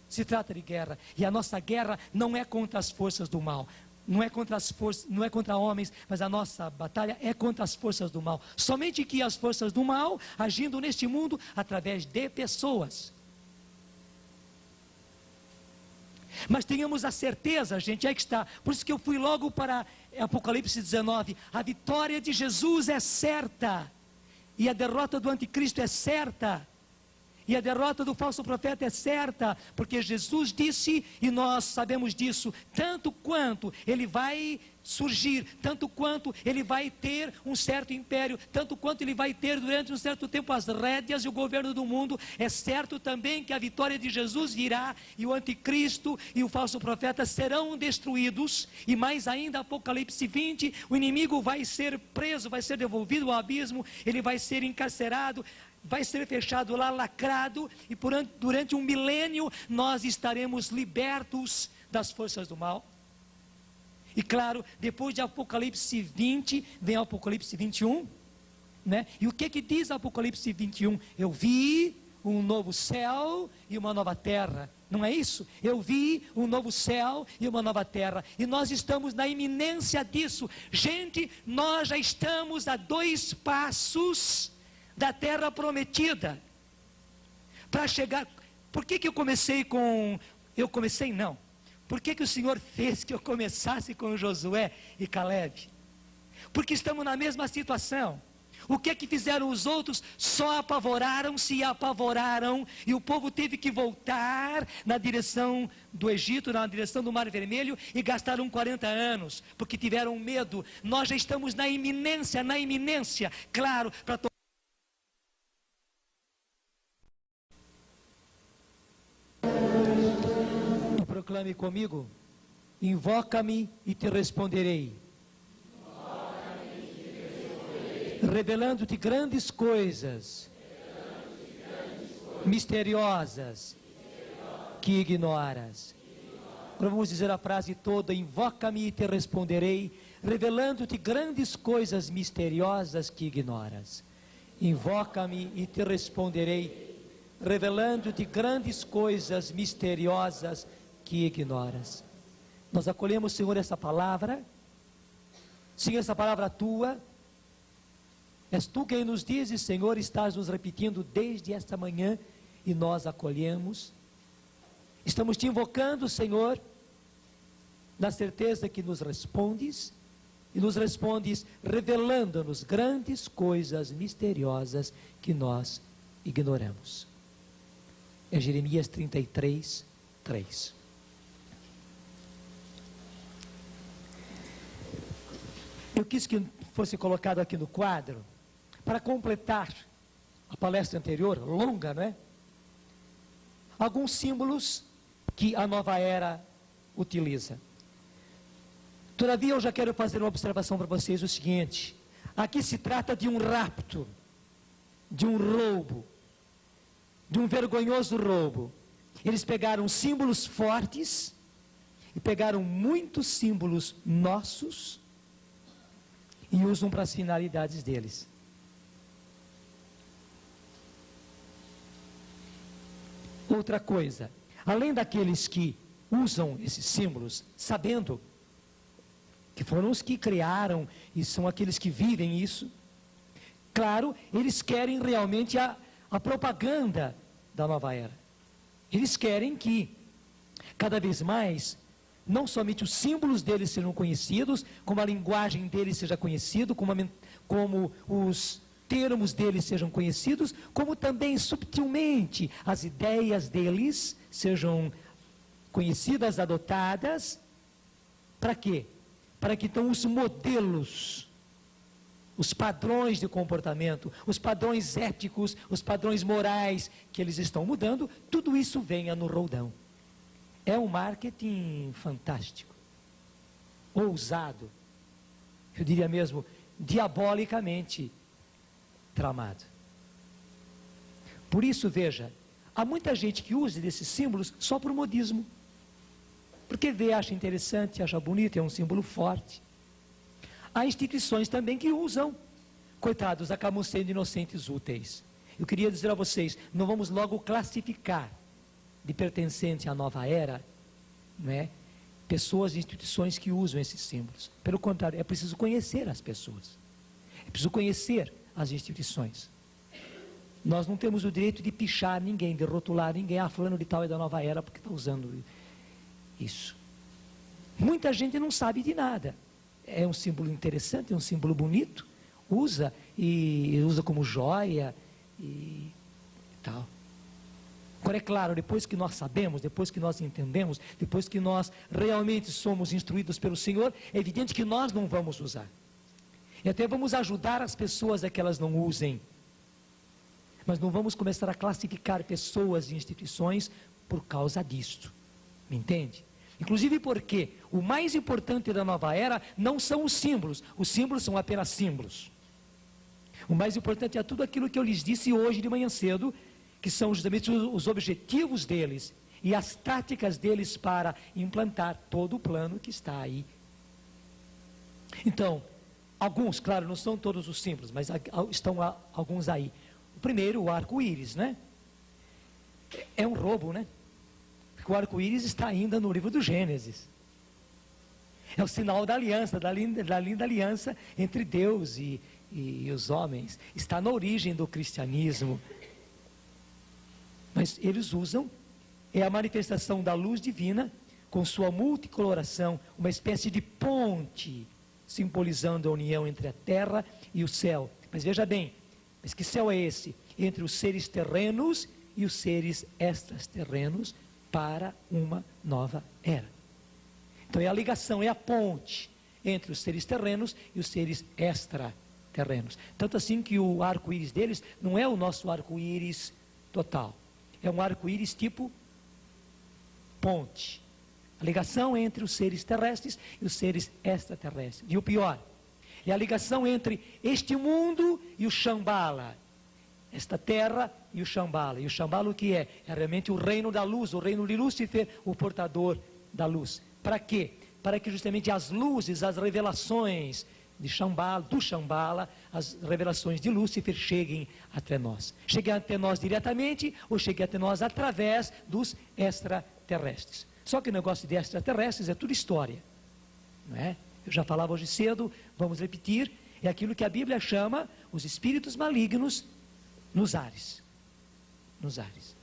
Se trata de guerra, e a nossa guerra não é contra as forças do mal, não é contra as forças, não é contra homens, mas a nossa batalha é contra as forças do mal. Somente que as forças do mal agindo neste mundo através de pessoas. Mas tenhamos a certeza, gente, aí que está. Por isso que eu fui logo para Apocalipse 19. A vitória de Jesus é certa, e a derrota do anticristo é certa. E a derrota do falso profeta é certa, porque Jesus disse, e nós sabemos disso, tanto quanto ele vai surgir, tanto quanto ele vai ter um certo império, tanto quanto ele vai ter durante um certo tempo as rédeas e o governo do mundo, é certo também que a vitória de Jesus virá, e o anticristo e o falso profeta serão destruídos, e mais ainda, Apocalipse 20, o inimigo vai ser preso, vai ser devolvido ao abismo, ele vai ser encarcerado, vai ser fechado lá, lacrado, e durante um milênio nós estaremos libertos das forças do mal. E claro, depois de Apocalipse 20, vem Apocalipse 21, né? E o que diz Apocalipse 21? Eu vi um novo céu e uma nova terra. Não é isso? Eu vi um novo céu e uma nova terra. E nós estamos na iminência disso. Gente, nós já estamos a 2 passos da terra prometida. Para chegar... Por que eu comecei com... Não. Por que o Senhor fez que eu começasse com Josué e Calebe? Porque estamos na mesma situação. O que fizeram os outros? Só apavoraram-se e apavoraram, e o povo teve que voltar na direção do Egito, na direção do Mar Vermelho, e gastaram 40 anos, porque tiveram medo. Nós já estamos na iminência, claro, para proclame comigo: invoca-me e te responderei, revelando-te grandes coisas, misteriosas, que ignoras. Agora vamos dizer a frase toda: invoca-me e te responderei, revelando-te grandes coisas misteriosas que ignoras. Invoca-me e te responderei, revelando-te grandes coisas misteriosas que ignoras. Nós acolhemos, Senhor, essa palavra. Senhor, essa palavra tua, és tu quem nos dizes, Senhor, estás nos repetindo desde esta manhã, e nós acolhemos. Estamos te invocando, Senhor, na certeza que nos respondes, e nos respondes revelando-nos grandes coisas misteriosas que nós ignoramos. É Jeremias 33, 3. Eu quis que fosse colocado aqui no quadro, para completar a palestra anterior, longa, não é? Alguns símbolos que a nova era utiliza. Todavia, eu já quero fazer uma observação para vocês, o seguinte: aqui se trata de um rapto, de um roubo, de um vergonhoso roubo. Eles pegaram símbolos fortes, e pegaram muitos símbolos nossos, e usam para as finalidades deles. Outra coisa, além daqueles que usam esses símbolos, sabendo que foram os que criaram e são aqueles que vivem isso, claro, eles querem realmente a propaganda da nova era. Eles querem que, cada vez mais, não somente os símbolos deles sejam conhecidos, como a linguagem deles seja conhecida, como os termos deles sejam conhecidos, como também subtilmente as ideias deles sejam conhecidas, adotadas. Para quê? Para que então os modelos, os padrões de comportamento, os padrões éticos, os padrões morais que eles estão mudando, tudo isso venha no roldão. É um marketing fantástico, ousado, eu diria mesmo, diabolicamente tramado. Por isso, veja, há muita gente que usa desses símbolos só por modismo. Porque vê, acha interessante, acha bonito, é um símbolo forte. Há instituições também que usam. Coitados, acabam sendo inocentes úteis. Eu queria dizer a vocês, não vamos logo classificar de pertencente à nova era, não é? Pessoas e instituições que usam esses símbolos. Pelo contrário, é preciso conhecer as pessoas. É preciso conhecer as instituições. Nós não temos o direito de pichar ninguém, de rotular ninguém. Ah, fulano de tal é da nova era porque está usando isso. Muita gente não sabe de nada. É um símbolo interessante, é um símbolo bonito. Usa, e usa como joia e tal. Agora, é claro, depois que nós sabemos, depois que nós entendemos, depois que nós realmente somos instruídos pelo Senhor, é evidente que nós não vamos usar. E até vamos ajudar as pessoas a que elas não usem. Mas não vamos começar a classificar pessoas e instituições por causa disto. Me entende? Inclusive porque o mais importante da nova era não são os símbolos são apenas símbolos. O mais importante é tudo aquilo que eu lhes disse hoje de manhã cedo, que são justamente os objetivos deles e as táticas deles para implantar todo o plano que está aí. Então, alguns, claro, não são todos os símbolos, mas estão alguns aí. O primeiro, o arco-íris, né? É um roubo, né? Porque o arco-íris está ainda no livro do Gênesis. É o sinal da aliança, da linda aliança entre Deus e os homens. Está na origem do cristianismo. Mas eles usam, é a manifestação da luz divina, com sua multicoloração, uma espécie de ponte, simbolizando a união entre a terra e o céu. Mas veja bem, mas que céu é esse? Entre os seres terrenos e os seres extraterrenos para uma nova era. Então é a ligação, é a ponte entre os seres terrenos e os seres extraterrenos. Tanto assim que o arco-íris deles não é o nosso arco-íris total. É um arco-íris tipo ponte. A ligação entre os seres terrestres e os seres extraterrestres. E o pior, é a ligação entre este mundo e o Shambhala. Esta terra e o Shambhala. E o Shambhala o que é? É realmente o reino da luz, o reino de Lúcifer, o portador da luz. Para quê? Para que justamente as luzes, as revelações de Shambhala, do Shambhala, as revelações de Lúcifer cheguem até nós. Cheguem até nós diretamente ou cheguem até nós através dos extraterrestres. Só que o negócio de extraterrestres é tudo história, não é? Eu já falava hoje cedo, vamos repetir, é aquilo que a Bíblia chama os espíritos malignos nos ares. Nos ares.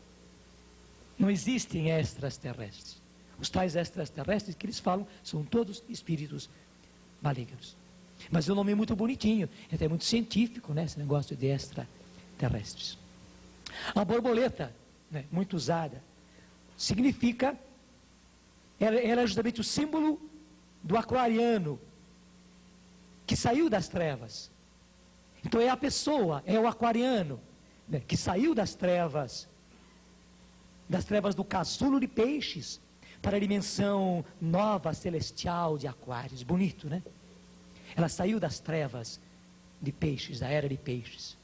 Não existem extraterrestres. Os tais extraterrestres que eles falam são todos espíritos malignos. Mas é um nome muito bonitinho, é até muito científico, né, esse negócio de extraterrestres. A borboleta, né, muito usada, significa, ela é justamente o símbolo do aquariano, que saiu das trevas. Então é a pessoa, é o aquariano, né, que saiu das trevas do casulo de peixes, para a dimensão nova, celestial de aquários. Bonito, né? Ela saiu das trevas de peixes, da era de peixes.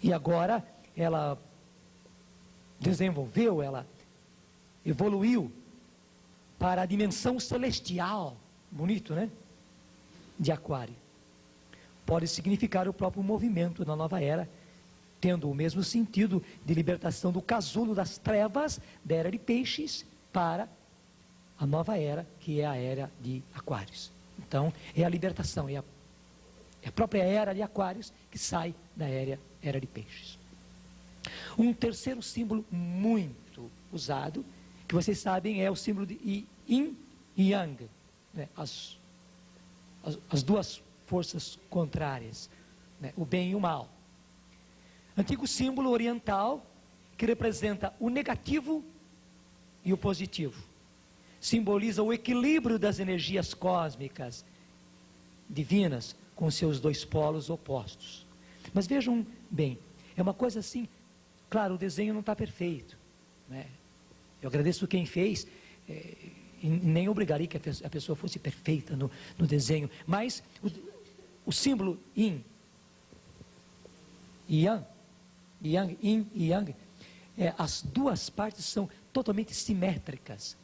E agora ela desenvolveu, ela evoluiu para a dimensão celestial. Bonito, né? De aquário. Pode significar o próprio movimento da nova era, tendo o mesmo sentido de libertação do casulo das trevas, da era de peixes, para a nova era, que é a era de aquários. Então, é a libertação, é a própria era de aquários que sai da era de peixes. Um terceiro símbolo muito usado, que vocês sabem, é o símbolo de Yin e Yang, né? As duas forças contrárias, né? O bem e o mal. Antigo símbolo oriental que representa o negativo e o positivo. Simboliza o equilíbrio das energias cósmicas divinas com seus dois polos opostos. Mas vejam bem, é uma coisa assim, claro, o desenho não está perfeito, né? Eu agradeço quem fez, e nem obrigaria que a pessoa fosse perfeita no desenho, mas o símbolo yin e yang, yin e yang, as duas partes são totalmente simétricas,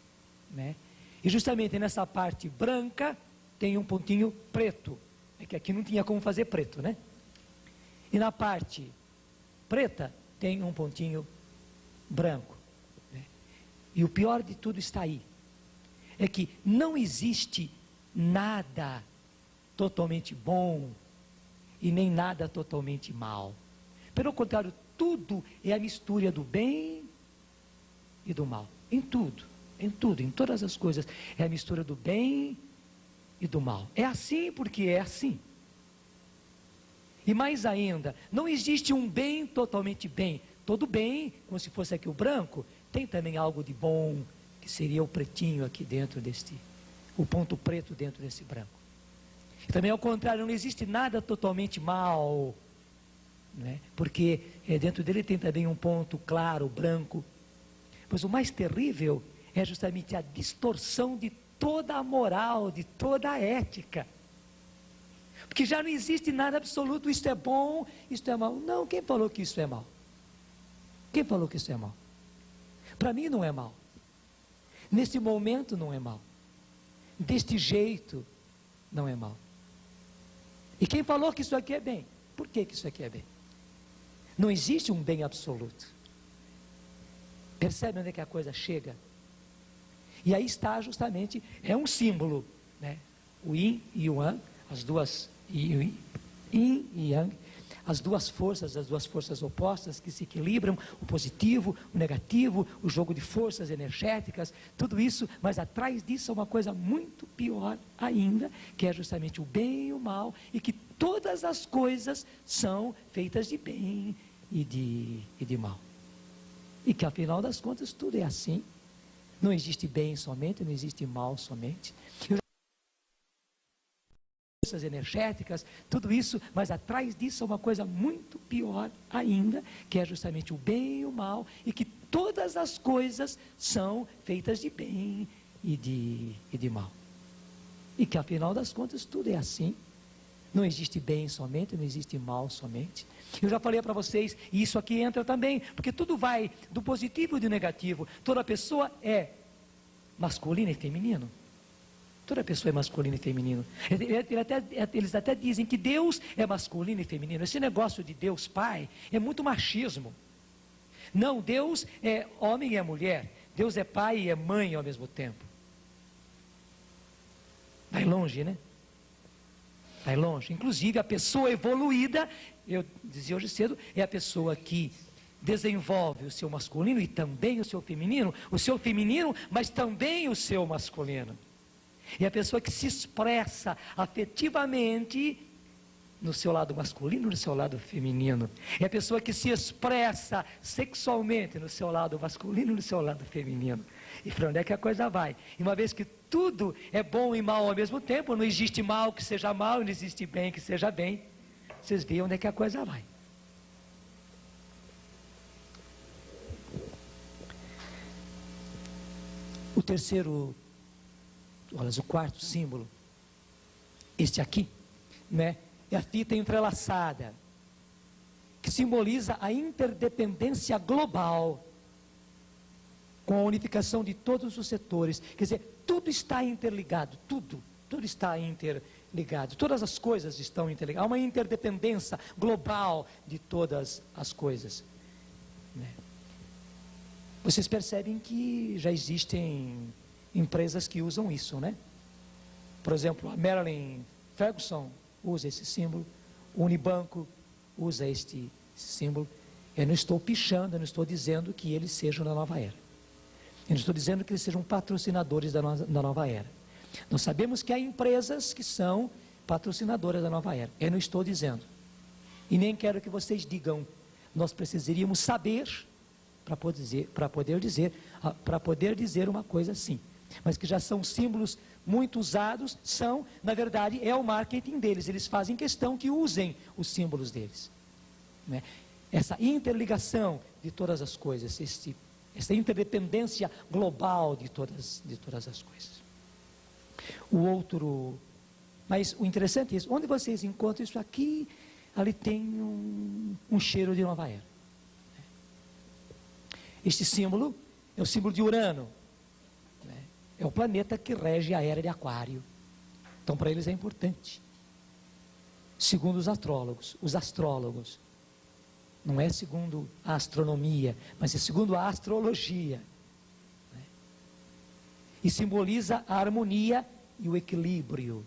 né? E justamente nessa parte branca tem um pontinho preto, é que aqui não tinha como fazer preto, né? E na parte preta tem um pontinho branco, né? E o pior de tudo está aí, é que não existe nada totalmente bom e nem nada totalmente mal. Pelo contrário, tudo é a mistura do bem e do mal. Em tudo, em todas as coisas, é a mistura do bem e do mal. É assim porque é assim. E mais ainda, não existe um bem totalmente bem. Todo bem, como se fosse aqui o branco, tem também algo de bom, que seria o pretinho aqui dentro o ponto preto dentro desse branco. E também ao contrário, não existe nada totalmente mal, né? Porque dentro dele tem também um ponto claro, branco. Mas o mais terrível é justamente a distorção de toda a moral, de toda a ética. Porque já não existe nada absoluto, isto é bom, isto é mal. Não, quem falou que isso é mal? Quem falou que isso é mal? Para mim não é mal. Nesse momento não é mal. Deste jeito não é mal. E quem falou que isso aqui é bem? Por que isso aqui é bem? Não existe um bem absoluto. Percebe onde é que a coisa chega? E aí está justamente, é um símbolo, né? O yin e o yang, as duas, yin e yang, as duas forças opostas que se equilibram, o positivo, o negativo, o jogo de forças energéticas, tudo isso, mas atrás disso é uma coisa muito pior ainda, que é justamente o bem e o mal, e que todas as coisas são feitas de bem e de mal. E que afinal das contas tudo é assim. Não existe bem somente, não existe mal somente. Forças energéticas, tudo isso, mas atrás disso é uma coisa muito pior ainda, que é justamente o bem e o mal, e que todas as coisas são feitas de bem e de mal. E que afinal das contas tudo é assim. Não existe bem somente, não existe mal somente. Eu já falei para vocês, e isso aqui entra também, porque tudo vai do positivo e do negativo. Toda pessoa é masculina e feminino. Toda pessoa é masculina e feminino. Eles até dizem que Deus é masculino e feminino. Esse negócio de Deus Pai é muito machismo. Não, Deus é homem e é mulher. Deus é pai e é mãe ao mesmo tempo. Vai longe, né? Vai longe. Inclusive a pessoa evoluída, eu dizia hoje cedo, é a pessoa que desenvolve o seu masculino e também o seu feminino, mas também o seu masculino. E a pessoa que se expressa afetivamente no seu lado masculino, no seu lado feminino. É a pessoa que se expressa sexualmente no seu lado masculino, no seu lado feminino. E para onde é que a coisa vai? E uma vez que tudo é bom e mal ao mesmo tempo, não existe mal que seja mal, não existe bem que seja bem. Vocês veem onde é que a coisa vai. O quarto símbolo, este aqui, né? É a fita entrelaçada, que simboliza a interdependência global, com a unificação de todos os setores. Quer dizer, tudo está interligado, tudo está interligado, todas as coisas estão interligadas. Há uma interdependência global de todas as coisas, né? Vocês percebem que já existem empresas que usam isso, né? Por exemplo, a Marilyn Ferguson usa esse símbolo, o Unibanco usa este símbolo. Eu não estou pichando, eu não estou dizendo que eles sejam da nova era. Eu não estou dizendo que eles sejam patrocinadores da nova era. Nós sabemos que há empresas que são patrocinadoras da nova era. Eu não estou dizendo. E nem quero que vocês digam. Nós precisaríamos saber para poder dizer uma coisa assim. Mas que já são símbolos muito usados, na verdade, é o marketing deles. Eles fazem questão que usem os símbolos deles, né? Essa interligação de todas as coisas, essa interdependência global de todas as coisas. Mas o interessante é isso, onde vocês encontram isso aqui, ali tem um cheiro de nova era. Este símbolo é o símbolo de Urano, né? É o planeta que rege a era de Aquário. Então para eles é importante. Segundo os astrólogos, não é segundo a astronomia, mas é segundo a astrologia, né? E simboliza a harmonia e o equilíbrio.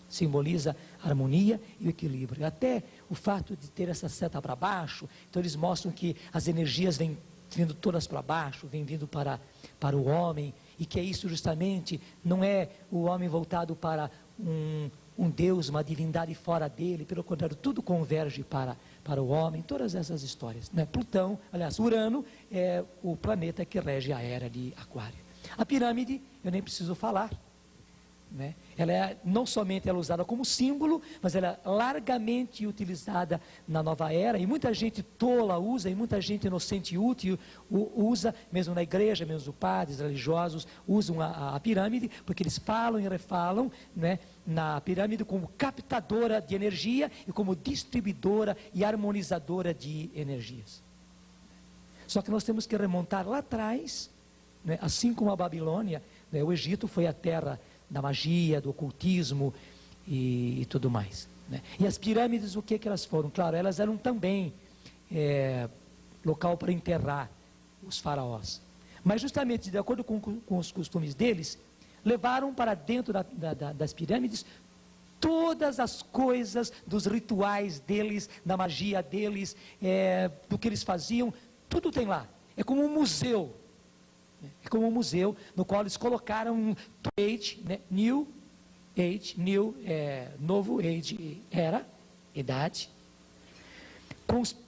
Simboliza a harmonia e o equilíbrio. Até o fato de ter essa seta para baixo, então eles mostram que as energias vêm vindo todas para baixo, vêm vindo para o homem, e que é isso justamente, não é o homem voltado para um Deus, uma divindade fora dele, pelo contrário, tudo converge para o homem, todas essas histórias, né? Plutão, aliás, Urano é o planeta que rege a era de Aquário. A pirâmide, eu nem preciso falar, né? Não somente ela é usada como símbolo, mas ela é largamente utilizada na nova era, e muita gente tola usa, e muita gente inocente e útil usa, mesmo na igreja, mesmo os padres religiosos usam a pirâmide, porque eles falam e refalam, né, na pirâmide como captadora de energia e como distribuidora e harmonizadora de energias. Só que nós temos que remontar lá atrás, né, assim como a Babilônia, né, o Egito foi a terra da magia, do ocultismo e tudo mais, né? E as pirâmides, o que elas foram? Claro, elas eram também local para enterrar os faraós. Mas justamente de acordo com os costumes deles, levaram para dentro das pirâmides todas as coisas dos rituais deles, da magia deles, do que eles faziam, tudo tem lá. É como um museu. É como um museu no qual eles colocaram um age, né? New age, novo age, era, idade,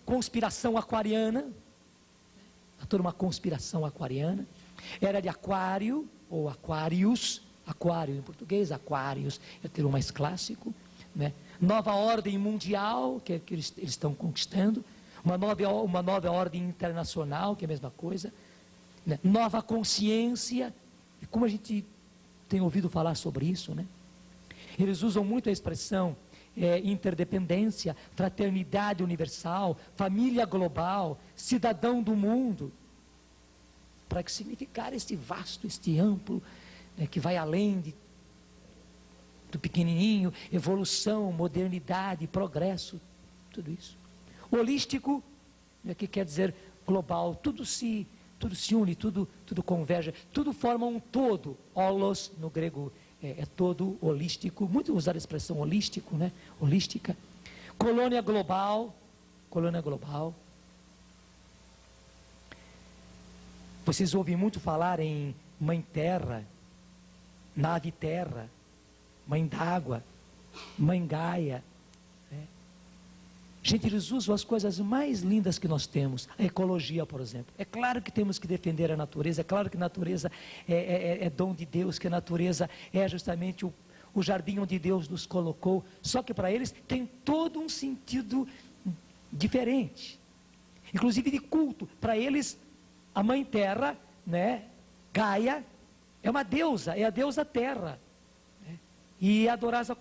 conspiração aquariana, toda uma conspiração aquariana, era de Aquário, ou Aquarius, Aquário em português, Aquarius é o termo mais clássico, né? Nova ordem mundial, que eles estão conquistando, uma nova ordem internacional, que é a mesma coisa, né? Nova consciência, como a gente tem ouvido falar sobre isso, né? Eles usam muito a expressão interdependência, fraternidade universal, família global, cidadão do mundo, para que significar este vasto, este amplo, né, que vai além do pequenininho, evolução, modernidade, progresso, tudo isso. Holístico, né, que quer dizer global, tudo se une, tudo converge, tudo forma um todo. Holos, no grego, é todo, holístico, muito usar a expressão holístico, né? Holística. Colônia global. Vocês ouvem muito falar em Mãe Terra, Nave Terra, Mãe d'Água, Mãe Gaia. Gente, eles usam as coisas mais lindas que nós temos. A ecologia, por exemplo. É claro que temos que defender a natureza, é claro que a natureza é dom de Deus, que a natureza é justamente o jardim onde Deus nos colocou. Só que para eles tem todo um sentido diferente. Inclusive de culto. Para eles, a Mãe Terra, né, Gaia, é uma deusa, é a deusa Terra. E é adorada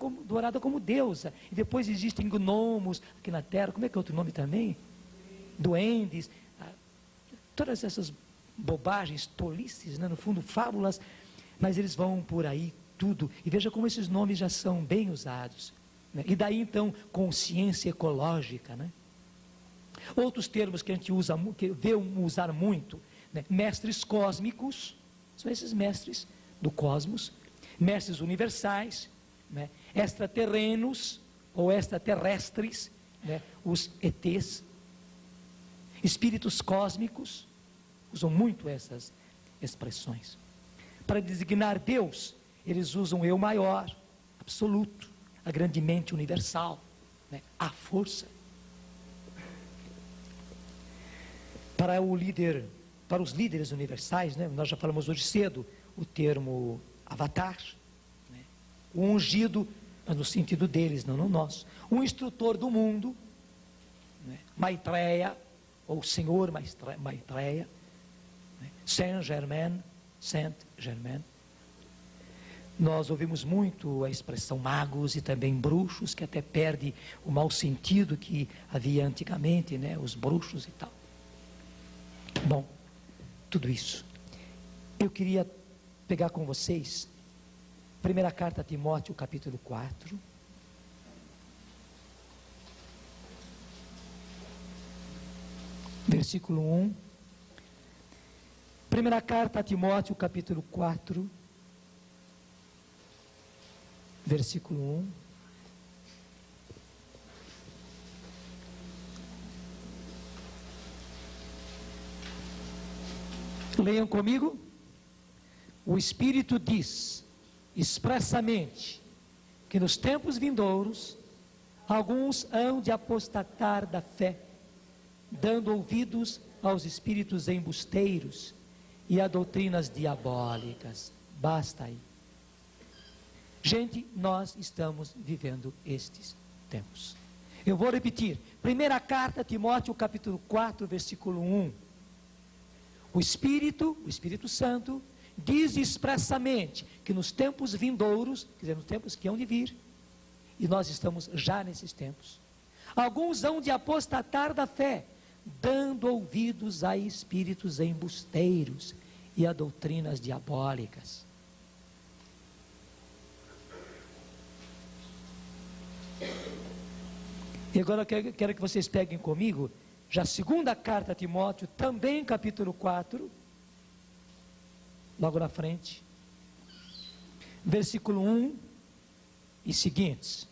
como deusa. E depois existem gnomos aqui na Terra, como é que é outro nome também? Duendes, todas essas bobagens, tolices, né? No fundo fábulas, mas eles vão por aí tudo. E veja como esses nomes já são bem usados, né? E daí então consciência ecológica, né? Outros termos que a gente usa, que vê usar muito, né? Mestres cósmicos, são esses mestres do cosmos, mestres universais, né? Extraterrenos ou extraterrestres, né? Os ETs, espíritos cósmicos, usam muito essas expressões. Para designar Deus, eles usam o eu maior, absoluto, a grande mente universal, né? A força. Para os líderes universais, né? Nós já falamos hoje cedo o termo avatar, né? O ungido, mas no sentido deles, não no nosso. O instrutor do mundo, né? Maitreya, ou Senhor Maitreya, Saint-Germain. Nós ouvimos muito a expressão magos e também bruxos, que até perde o mau sentido que havia antigamente, né? Os bruxos e tal. Bom, tudo isso. Eu queria pegar com vocês, primeira carta a Timóteo, capítulo 4. Versículo 1. Primeira carta a Timóteo, capítulo 4. Versículo 1. Leiam comigo. O Espírito diz expressamente que nos tempos vindouros alguns hão de apostatar da fé, dando ouvidos aos espíritos embusteiros e a doutrinas diabólicas. Basta aí. Gente, nós estamos vivendo estes tempos. Eu vou repetir. Primeira carta a Timóteo, capítulo 4, versículo 1. O Espírito Santo, diz expressamente que nos tempos vindouros, quer dizer, nos tempos que hão de vir, e nós estamos já nesses tempos, alguns hão de apostatar da fé, dando ouvidos a espíritos embusteiros e a doutrinas diabólicas. E agora eu quero que vocês peguem comigo, já a segunda carta a Timóteo, também capítulo 4, logo na frente, versículo 1 e seguintes.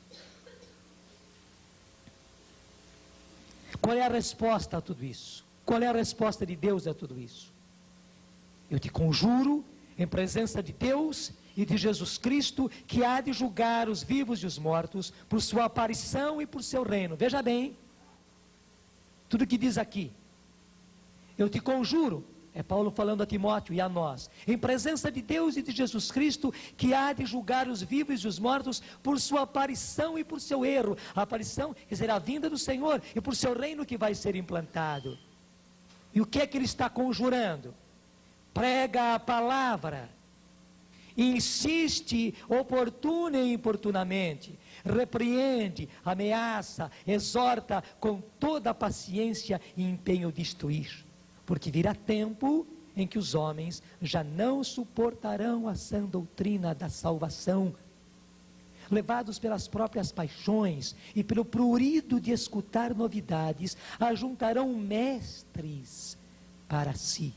Qual é a resposta a tudo isso? Qual é a resposta de Deus a tudo isso? Eu te conjuro, em presença de Deus e de Jesus Cristo, que há de julgar os vivos e os mortos, por sua aparição e por seu reino. Veja bem, tudo que diz aqui. Eu te conjuro, é Paulo falando a Timóteo e a nós, em presença de Deus e de Jesus Cristo, que há de julgar os vivos e os mortos por sua aparição e por seu erro. A aparição, quer dizer, a vinda do Senhor, e por seu reino que vai ser implantado. E o que é que ele está conjurando? Prega a palavra, insiste oportuna e importunamente, repreende, ameaça, exorta com toda a paciência e empenho de instruir, porque virá tempo em que os homens já não suportarão a sã doutrina da salvação, levados pelas próprias paixões e pelo prurido de escutar novidades, ajuntarão mestres para si,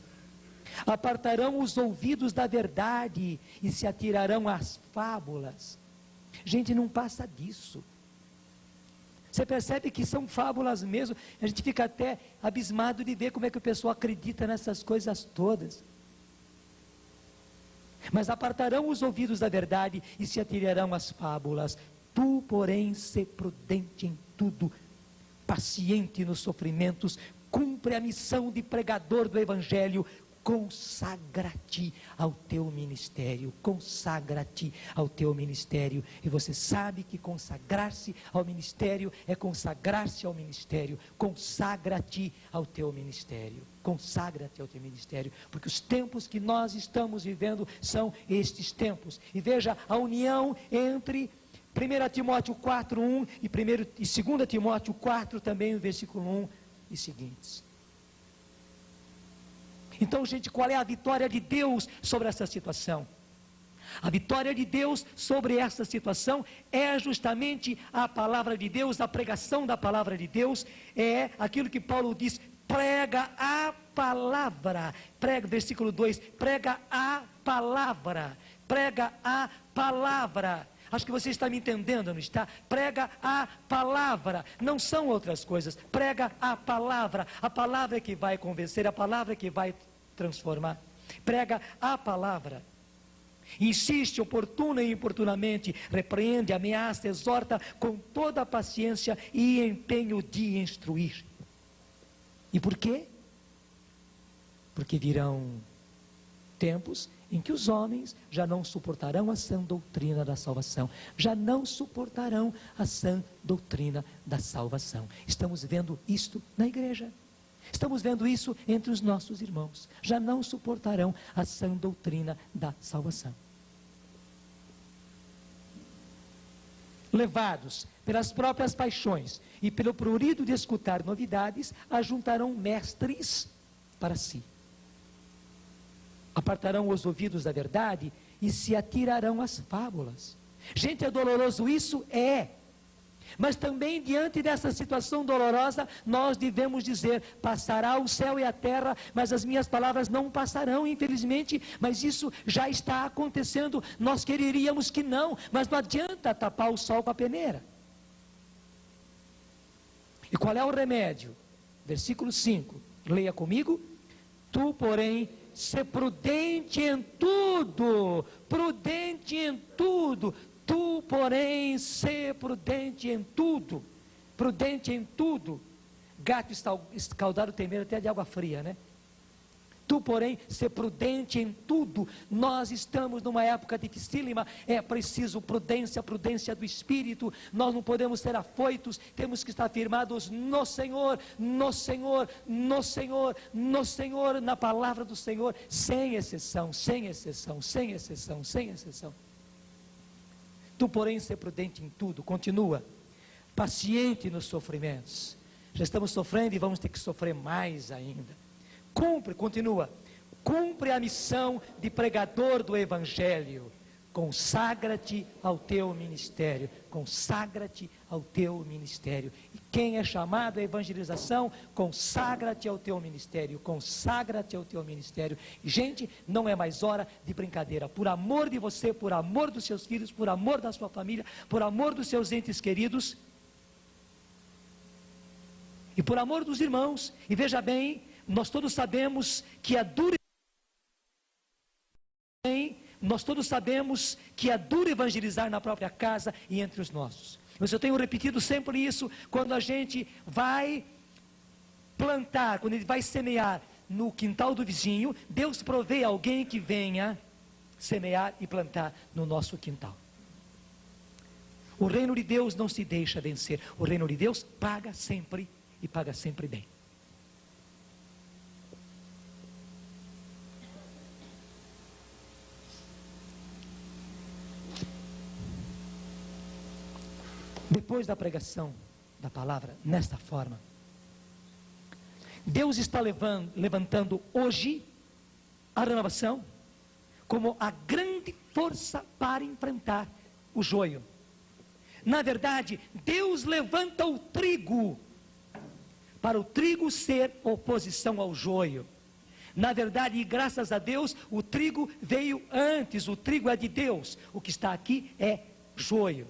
apartarão os ouvidos da verdade e se atirarão às fábulas. Gente, não passa disso. Você percebe que são fábulas mesmo. A gente fica até abismado de ver como é que o pessoal acredita nessas coisas todas. Mas apartarão os ouvidos da verdade e se atirarão às fábulas. Tu, porém, sê prudente em tudo, paciente nos sofrimentos, cumpre a missão de pregador do Evangelho, consagra-te ao teu ministério, consagra-te ao teu ministério. E você sabe que consagrar-se ao ministério é consagrar-se ao ministério. Consagra-te ao teu ministério, consagra-te ao teu ministério, porque os tempos que nós estamos vivendo são estes tempos. E veja a união entre 1 Timóteo 4:1 e 2 Timóteo 4 também, o versículo 1 e seguintes. Então, gente, qual é a vitória de Deus sobre essa situação? A vitória de Deus sobre essa situação é justamente a palavra de Deus, a pregação da palavra de Deus, é aquilo que Paulo diz, prega a palavra, prega, versículo 2, prega a palavra, prega a palavra. Acho que você está me entendendo, não está? Prega a palavra, não são outras coisas. Prega a palavra é que vai convencer, a palavra é que vai transformar. Prega a palavra. Insiste oportuna e importunamente, repreende, ameaça, exorta com toda a paciência e empenho de instruir. E por quê? Porque virão tempos em que os homens já não suportarão a sã doutrina da salvação, já não suportarão a sã doutrina da salvação. Estamos vendo isto na igreja. Estamos vendo isso entre os nossos irmãos. Já não suportarão a sã doutrina da salvação. Levados pelas próprias paixões e pelo prurido de escutar novidades, ajuntarão mestres para si. Apartarão os ouvidos da verdade e se atirarão às fábulas. Gente, é doloroso isso? É. Mas também diante dessa situação dolorosa, nós devemos dizer, passará o céu e a terra, mas as minhas palavras não passarão, infelizmente, mas isso já está acontecendo. Nós quereríamos que não, mas não adianta tapar o sol com a peneira. E qual é o remédio? Versículo 5, leia comigo. Tu, porém, sê prudente em tudo, prudente em tudo. Tu, porém, sê prudente em tudo, prudente em tudo. Gato escaldado tem medo até de água fria, né? Tu, porém, sê prudente em tudo. Nós estamos numa época dificílima, é preciso prudência, prudência do Espírito. Nós não podemos ser afoitos, temos que estar firmados no Senhor, no Senhor, no Senhor, no Senhor, na palavra do Senhor, sem exceção, sem exceção, sem exceção, sem exceção. Tu, porém, ser prudente em tudo, continua, paciente nos sofrimentos. Já estamos sofrendo e vamos ter que sofrer mais ainda. Continua, cumpre a missão de pregador do Evangelho. Consagra-te ao teu ministério, consagra-te ao teu ministério. E quem é chamado à evangelização, consagra-te ao teu ministério, consagra-te ao teu ministério. E, gente, não é mais hora de brincadeira. Por amor de você, por amor dos seus filhos, por amor da sua família, por amor dos seus entes queridos, e por amor dos irmãos. E veja bem, nós todos sabemos que a dura evangelizar na própria casa e entre os nossos. Mas eu tenho repetido sempre isso, quando a gente vai plantar, quando ele vai semear no quintal do vizinho, Deus provê alguém que venha semear e plantar no nosso quintal. O reino de Deus não se deixa vencer, o reino de Deus paga sempre e paga sempre bem. Depois da pregação da palavra, nesta forma, Deus está levantando hoje a renovação como a grande força para enfrentar o joio. Na verdade, Deus levanta o trigo, para o trigo ser oposição ao joio. Na verdade, e graças a Deus, o trigo veio antes, o trigo é de Deus, o que está aqui é joio.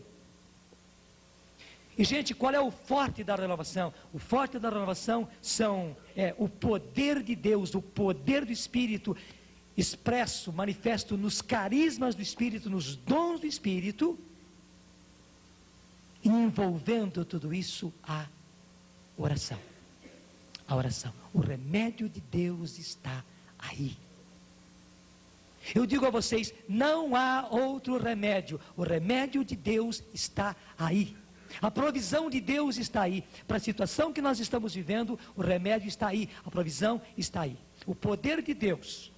E, gente, qual é o forte da renovação? O forte da renovação é o poder de Deus, o poder do Espírito, expresso, manifesto nos carismas do Espírito, nos dons do Espírito, e envolvendo tudo isso a oração. A oração. O remédio de Deus está aí. Eu digo a vocês, não há outro remédio. O remédio de Deus está aí. A provisão de Deus está aí. Para a situação que nós estamos vivendo, o remédio está aí. A provisão está aí. O poder de Deus,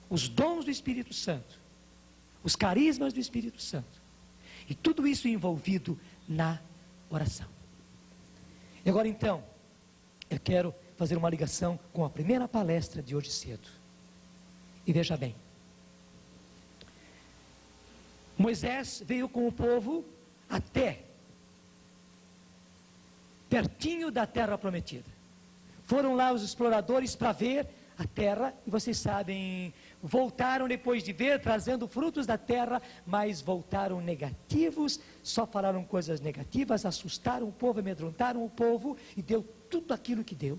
os dons do Espírito Santo, os carismas do Espírito Santo, e tudo isso envolvido na oração. E agora então, eu quero fazer uma ligação com a primeira palestra de hoje cedo. E veja bem, Moisés veio com o povo até pertinho da terra prometida. Foram lá os exploradores para ver a terra, e vocês sabem, voltaram depois de ver, trazendo frutos da terra, mas voltaram negativos, só falaram coisas negativas, assustaram o povo, amedrontaram o povo, e deu tudo aquilo que deu.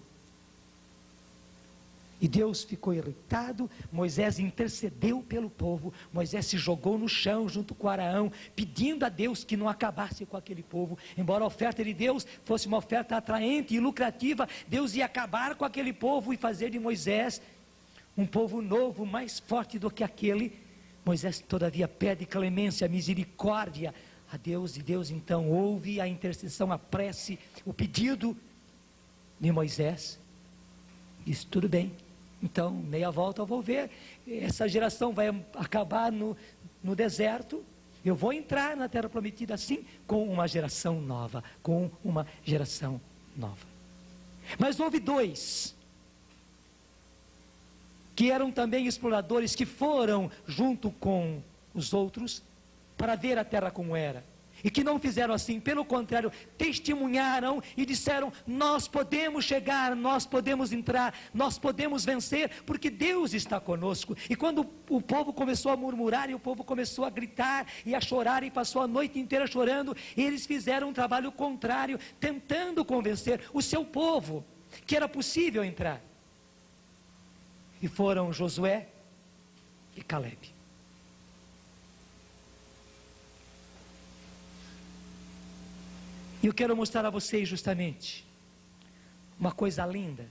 E Deus ficou irritado. Moisés intercedeu pelo povo. Moisés se jogou no chão junto com Araão, pedindo a Deus que não acabasse com aquele povo. Embora a oferta de Deus fosse uma oferta atraente e lucrativa, Deus ia acabar com aquele povo e fazer de Moisés um povo novo, mais forte do que aquele. Moisés todavia pede clemência, misericórdia a Deus, e Deus então ouve a intercessão, a prece, o pedido de Moisés. Disse, tudo bem, então meia volta eu vou ver, essa geração vai acabar no deserto, eu vou entrar na terra prometida assim, com uma geração nova, com uma geração nova. Mas houve dois, que eram também exploradores, que foram junto com os outros, para ver a terra como era. E que não fizeram assim, pelo contrário, testemunharam e disseram, nós podemos chegar, nós podemos entrar, nós podemos vencer, porque Deus está conosco. E quando o povo começou a murmurar, e o povo começou a gritar, e a chorar, e passou a noite inteira chorando, eles fizeram um trabalho contrário, tentando convencer o seu povo, que era possível entrar. E foram Josué e Caleb. E eu quero mostrar a vocês justamente uma coisa linda.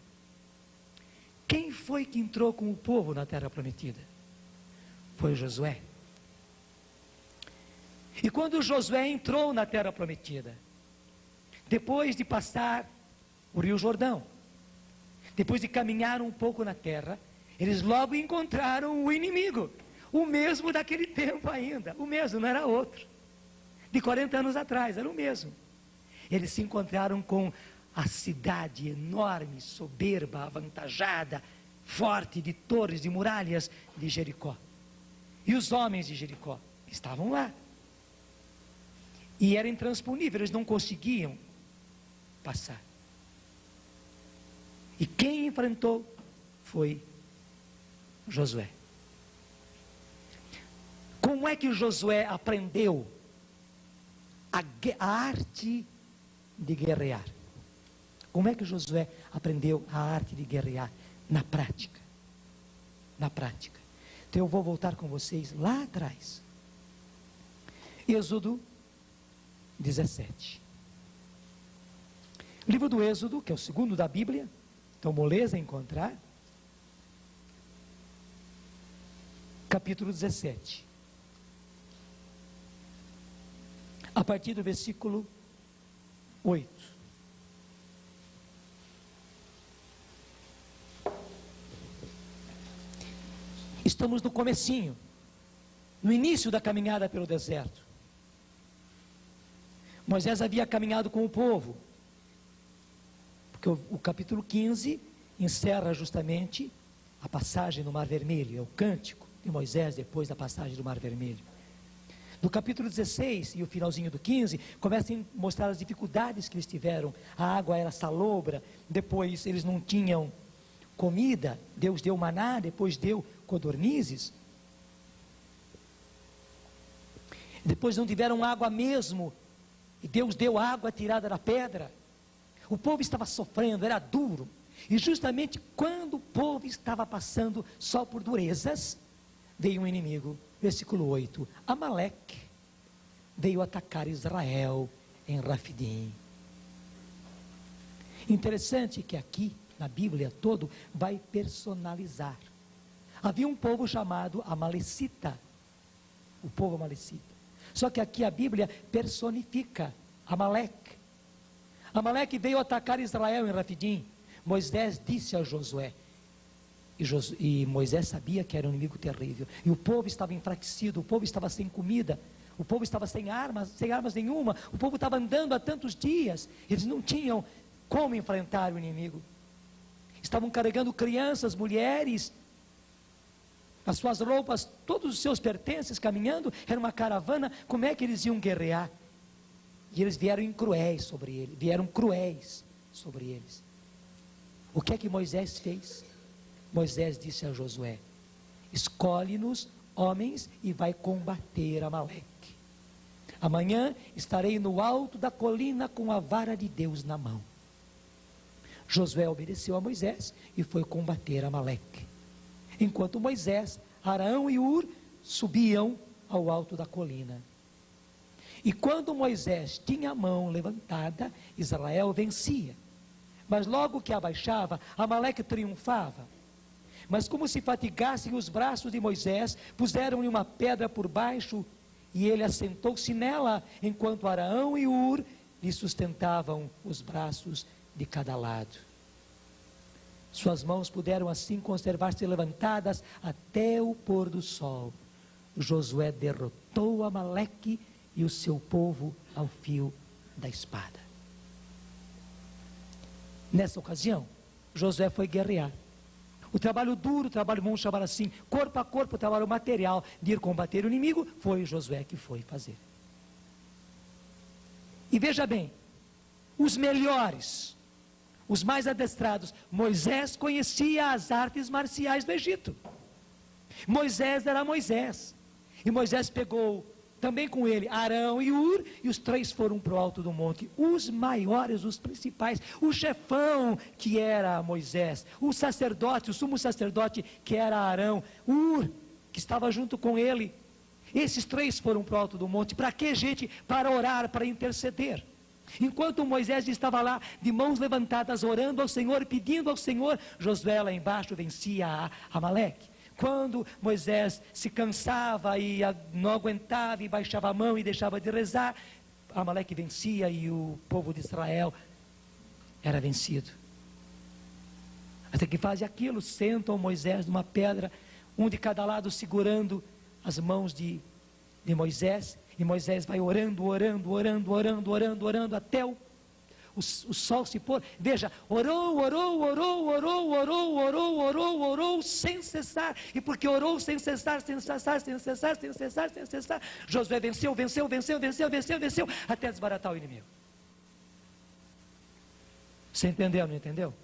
Quem foi que entrou com o povo na terra prometida? Foi Josué. E quando Josué entrou na terra prometida, depois de passar o Rio Jordão, depois de caminhar um pouco na terra, eles logo encontraram o inimigo, o mesmo daquele tempo ainda, o mesmo, não era outro, de 40 anos atrás, era o mesmo. Eles se encontraram com a cidade enorme, soberba, avantajada, forte, de torres, de muralhas de Jericó. E os homens de Jericó estavam lá. E era intransponível, eles não conseguiam passar. E quem enfrentou foi Josué. Como é que Josué aprendeu a arte de guerrear? Como é que Josué aprendeu a arte de guerrear? Na prática. Na prática. Então eu vou voltar com vocês lá atrás. Êxodo 17. Livro do Êxodo, que é o segundo da Bíblia, então moleza encontrar. Capítulo 17. A partir do versículo 8. Estamos no comecinho, no início da caminhada pelo deserto. Moisés havia caminhado com o povo, porque o capítulo 15 encerra justamente a passagem no Mar Vermelho, é o cântico de Moisés depois da passagem do Mar Vermelho. No capítulo 16 e o finalzinho do 15, começam a mostrar as dificuldades que eles tiveram. A água era salobra, depois eles não tinham comida, Deus deu maná, depois deu codornizes. Depois não tiveram água mesmo, e Deus deu água tirada da pedra. O povo estava sofrendo, era duro. E justamente quando o povo estava passando só por durezas, veio um inimigo. Versículo 8, Amaleque veio atacar Israel em Rafidim. Interessante que aqui, na Bíblia todo, vai personalizar. Havia um povo chamado Amalecita, o povo Amalecita. Só que aqui a Bíblia personifica Amaleque. Amaleque veio atacar Israel em Rafidim. Moisés disse a Josué, e Moisés sabia que era um inimigo terrível, e o povo estava enfraquecido, o povo estava sem comida, o povo estava sem armas nenhuma, o povo estava andando há tantos dias, eles não tinham como enfrentar o inimigo, estavam carregando crianças, mulheres, as suas roupas, todos os seus pertences, caminhando, era uma caravana, como é que eles iam guerrear? E eles vieram cruéis sobre eles. O que é que Moisés fez? Moisés disse a Josué, escolhe-nos homens e vai combater Amaleque. Amanhã estarei no alto da colina com a vara de Deus na mão. Josué obedeceu a Moisés e foi combater Amaleque. Enquanto Moisés, Arão e Hur subiam ao alto da colina. E quando Moisés tinha a mão levantada, Israel vencia. Mas logo que abaixava, Amaleque triunfava. Mas como se fatigassem os braços de Moisés, puseram-lhe uma pedra por baixo, e ele assentou-se nela, enquanto Arão e Hur lhe sustentavam os braços de cada lado. Suas mãos puderam assim conservar-se levantadas até o pôr do sol. Josué derrotou Amaleque e o seu povo ao fio da espada. Nessa ocasião, Josué foi guerrear. O trabalho duro, o trabalho, vamos chamar assim, corpo a corpo, o trabalho material de ir combater o inimigo, foi Josué que foi fazer. E veja bem, os melhores, os mais adestrados, Moisés conhecia as artes marciais do Egito. Moisés era Moisés. E Moisés pegou também com ele Arão e Hur, e os três foram para o alto do monte. Os maiores, os principais, o chefão que era Moisés, o sacerdote, o sumo sacerdote que era Arão, Hur, que estava junto com ele. Esses três foram para o alto do monte. Para quê, gente? Para orar, para interceder. Enquanto Moisés estava lá, de mãos levantadas, orando ao Senhor, pedindo ao Senhor, Josué lá embaixo vencia a Amaleque. Quando Moisés se cansava e não aguentava e baixava a mão e deixava de rezar, Amaleque vencia e o povo de Israel era vencido. Até que fazem aquilo, sentam Moisés numa pedra, um de cada lado segurando as mãos de Moisés, e Moisés vai orando até o sol se pôr. Veja, orou, sem cessar. E porque orou sem cessar, Josué venceu, até desbaratar o inimigo. Você entendeu, não entendeu?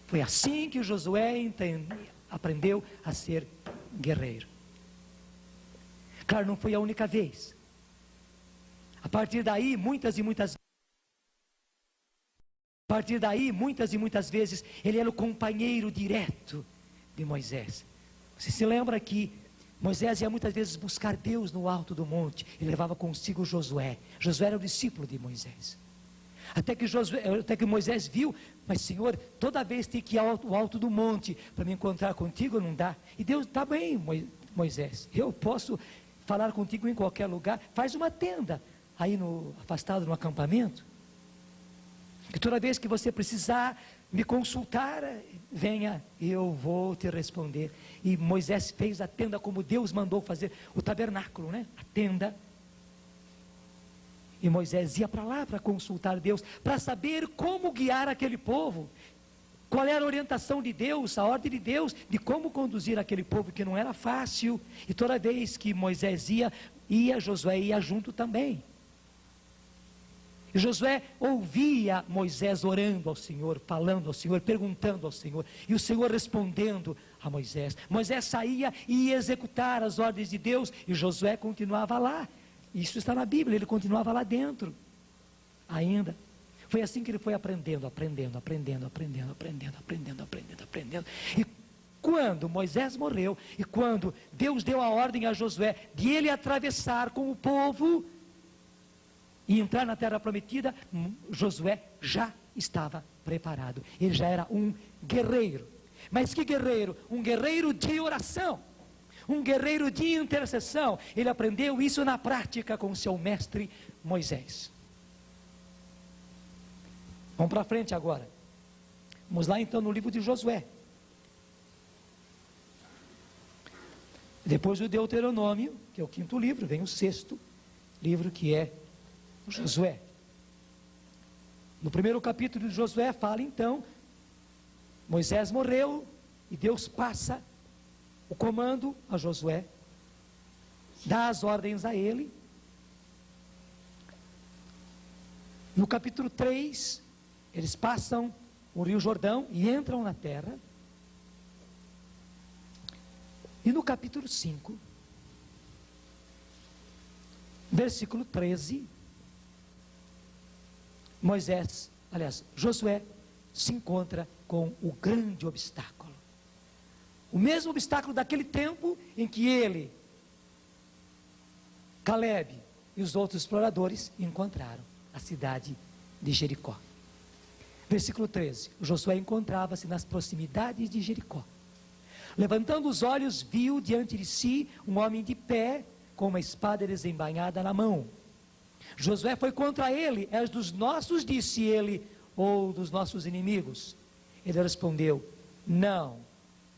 Foi assim que Josué aprendeu a ser guerreiro. Claro, não foi a única vez. A partir daí, muitas e muitas vezes, ele era o companheiro direto de Moisés. Você se lembra que Moisés ia muitas vezes buscar Deus no alto do monte, e levava consigo Josué. Josué era o discípulo de Moisés. Até que Moisés viu, mas Senhor, toda vez tem que ir ao alto do monte, para me encontrar contigo não dá. E Deus, está bem, Moisés, eu posso falar contigo em qualquer lugar, faz uma tenda, aí afastado no acampamento, que toda vez que você precisar me consultar, venha, eu vou te responder. E Moisés fez a tenda como Deus mandou fazer, o tabernáculo, né? A tenda. E Moisés ia para lá para consultar Deus, para saber como guiar aquele povo, qual era a orientação de Deus, a ordem de Deus, de como conduzir aquele povo, que não era fácil. E toda vez que Moisés ia, Josué ia junto também. E Josué ouvia Moisés orando ao Senhor, falando ao Senhor, perguntando ao Senhor, e o Senhor respondendo a Moisés. Moisés saía e ia executar as ordens de Deus, e Josué continuava lá. Isso está na Bíblia, ele continuava lá dentro ainda. Foi assim que ele foi aprendendo. E quando Moisés morreu, e quando Deus deu a ordem a Josué de ele atravessar com o povo e entrar na terra prometida, Josué já estava preparado. Ele já era um guerreiro. Mas que guerreiro? Um guerreiro de oração, um guerreiro de intercessão. Ele aprendeu isso na prática com seu mestre Moisés. Vamos para frente agora. Vamos lá então no livro de Josué. Depois do Deuteronômio, que é o 5º livro, vem o 6º livro, que é Josué. No 1º capítulo de Josué fala então, Moisés morreu e Deus passa o comando a Josué, dá as ordens a ele. No capítulo 3, eles passam o Rio Jordão e entram na terra. E no capítulo 5, versículo 13, Josué se encontra com o grande obstáculo. O mesmo obstáculo daquele tempo em que ele, Caleb e os outros exploradores encontraram a cidade de Jericó. Versículo 13, Josué encontrava-se nas proximidades de Jericó. Levantando os olhos, viu diante de si um homem de pé, com uma espada desembainhada na mão. Josué foi contra ele, és dos nossos, disse ele, ou dos nossos inimigos? Ele respondeu: não,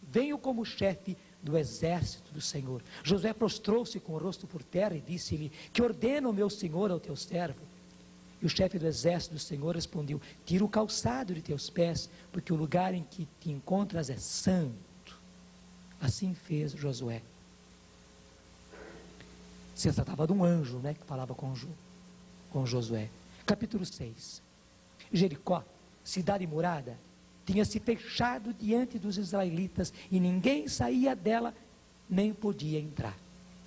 venho como chefe do exército do Senhor. Josué prostrou-se com o rosto por terra e disse-lhe: que ordena o meu senhor ao teu servo? E o chefe do exército do Senhor respondeu: tira o calçado de teus pés, porque o lugar em que te encontras é santo. Assim fez Josué. Se tratava de um anjo, né, que falava com Josué. Capítulo 6. Jericó, cidade murada, tinha se fechado diante dos israelitas e ninguém saía dela, nem podia entrar.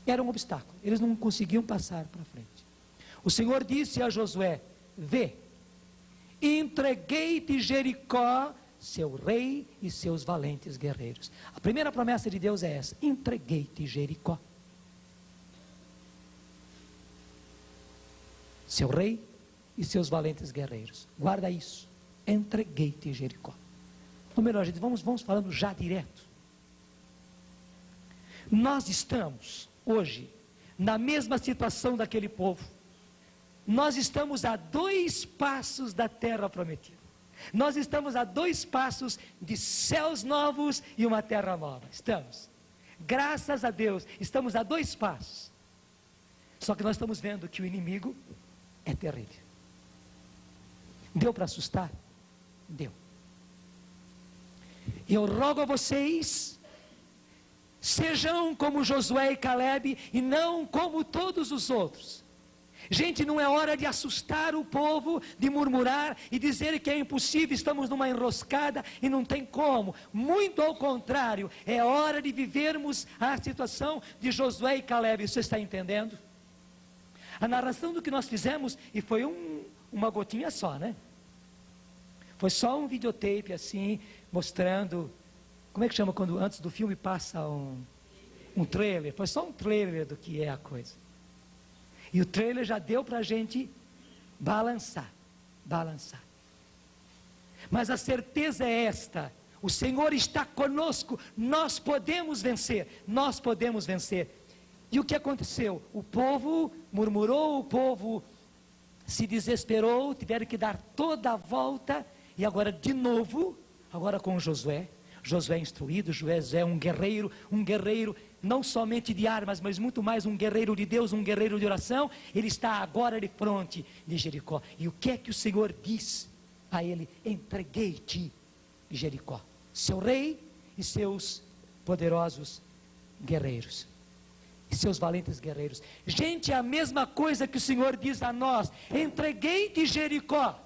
Era um obstáculo, eles não conseguiam passar para frente. O Senhor disse a Josué: vê, entreguei-te Jericó, seu rei e seus valentes guerreiros. A primeira promessa de Deus é essa: entreguei-te Jericó, seu rei e seus valentes guerreiros. Guarda isso, entreguei-te Jericó. Ou melhor, gente, vamos falando já direto. Nós estamos hoje na mesma situação daquele povo. Nós estamos a 2 passos da terra prometida. Nós estamos a 2 passos de céus novos e uma terra nova. Estamos. Graças a Deus, estamos a 2 passos. Só que nós estamos vendo que o inimigo é terrível. Deu para assustar? Deu. Eu rogo a vocês, sejam como Josué e Calebe e não como todos os outros. Gente, não é hora de assustar o povo, de murmurar e dizer que é impossível, estamos numa enroscada e não tem como. Muito ao contrário, é hora de vivermos a situação de Josué e Calebe. Você está entendendo? A narração do que nós fizemos, e foi uma gotinha só, né? Foi só um videotape assim, mostrando, como é que chama quando antes do filme passa um trailer? Foi só um trailer do que é a coisa. E o trailer já deu para a gente balançar. Mas a certeza é esta: o Senhor está conosco, nós podemos vencer. E o que aconteceu? O povo murmurou, o povo se desesperou, tiveram que dar toda a volta, e agora de novo, agora com Josué. Josué instruído, Josué é um guerreiro não somente de armas, mas muito mais um guerreiro de Deus, um guerreiro de oração. Ele está agora de fronte de Jericó. E o que é que o Senhor diz a ele? Entreguei-te Jericó, seu rei e seus poderosos guerreiros, e seus valentes guerreiros. Gente, é a mesma coisa que o Senhor diz a nós: entreguei-te Jericó.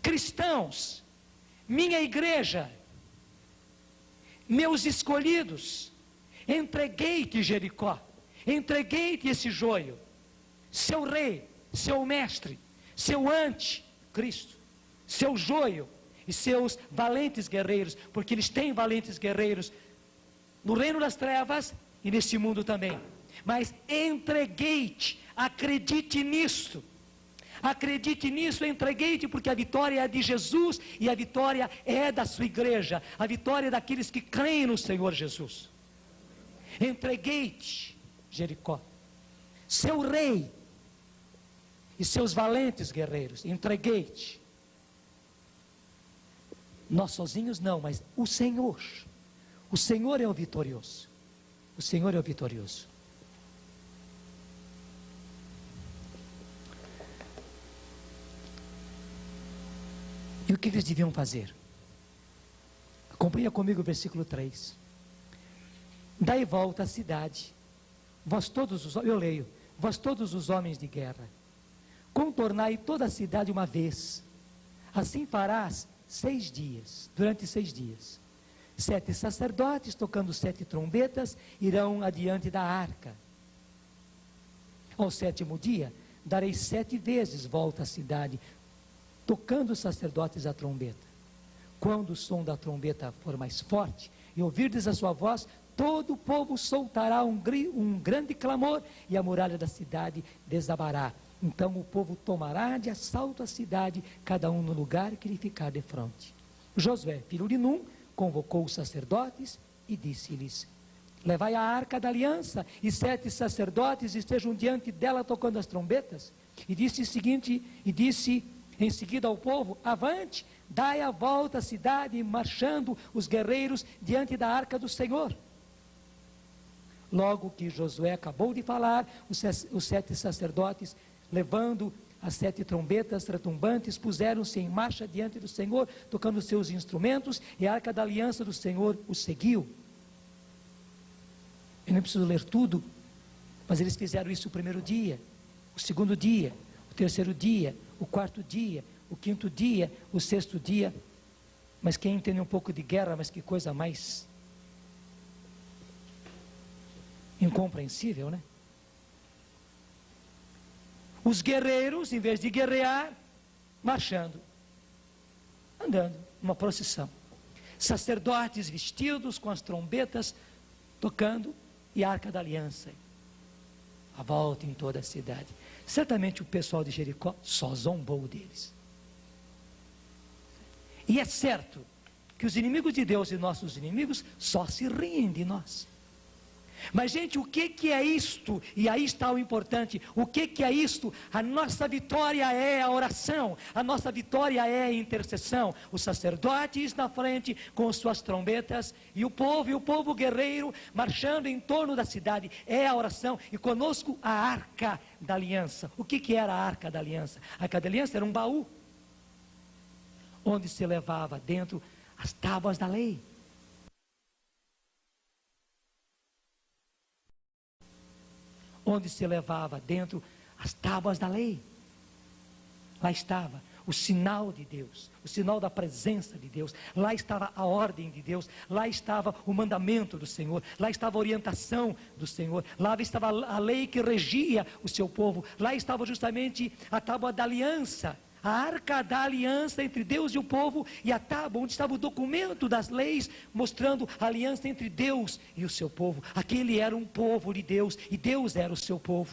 Cristãos, minha igreja, meus escolhidos, entreguei-te Jericó, entreguei-te esse joio, seu rei, seu mestre, seu anticristo, seu joio e seus valentes guerreiros, porque eles têm valentes guerreiros no reino das trevas e nesse mundo também. Mas entreguei-te, acredite nisso. Acredite nisso, entreguei-te, porque a vitória é de Jesus e a vitória é da sua igreja, a vitória é daqueles que creem no Senhor Jesus. Entreguei-te Jericó, seu rei e seus valentes guerreiros. Entreguei-te. Nós sozinhos não, mas o Senhor é o vitorioso. O Senhor é o vitorioso. E o que eles deviam fazer? Acompanha comigo o versículo 3. Dai volta à cidade, vós todos os homens de guerra, contornai toda a cidade uma vez. Assim farás 6 dias, durante 6 dias. 7 sacerdotes, tocando 7 trombetas, irão adiante da arca. Ao 7º dia, darei 7 vezes volta à cidade, tocando os sacerdotes a trombeta. Quando o som da trombeta for mais forte, e ouvirdes a sua voz, todo o povo soltará um grande clamor, e a muralha da cidade desabará. Então o povo tomará de assalto a cidade, cada um no lugar que lhe ficar de fronte. Josué, filho de Num, convocou os sacerdotes e disse-lhes: levai a arca da aliança, e 7 sacerdotes estejam diante dela tocando as trombetas. E disse em seguida ao povo: avante, dai a volta à cidade, marchando os guerreiros diante da arca do Senhor. Logo que Josué acabou de falar, os 7 sacerdotes, levando as 7 trombetas retumbantes, puseram-se em marcha diante do Senhor, tocando seus instrumentos, e a arca da aliança do Senhor os seguiu. Eu não preciso ler tudo, mas eles fizeram isso o primeiro dia, o segundo dia, o terceiro dia, o quarto dia, o quinto dia, o sexto dia. Mas quem entende um pouco de guerra, mas que coisa mais incompreensível, né? Os guerreiros, em vez de guerrear, marchando, andando, numa procissão. Sacerdotes vestidos com as trombetas, tocando, e a arca da aliança, a volta em toda a cidade. Certamente o pessoal de Jericó só zombou deles. E é certo que os inimigos de Deus e nossos inimigos só se riem de nós. Mas, gente, o que é isto? E aí está o importante. O que é isto? A nossa vitória é a oração. A nossa vitória é a intercessão. Os sacerdotes na frente com suas trombetas, e o povo guerreiro marchando em torno da cidade. É a oração. E conosco a arca da aliança. O que era a arca da aliança? A arca da aliança era um baú, onde se levava dentro as tábuas da lei. Onde se levava dentro as tábuas da lei. Lá estava o sinal de Deus, o sinal da presença de Deus. Lá estava a ordem de Deus, lá estava o mandamento do Senhor, lá estava a orientação do Senhor, lá estava a lei que regia o seu povo, lá estava justamente a tábua da aliança, a arca da aliança entre Deus e o povo, e a tábua onde estava o documento das leis, mostrando a aliança entre Deus e o seu povo. Aquele era um povo de Deus, e Deus era o seu povo.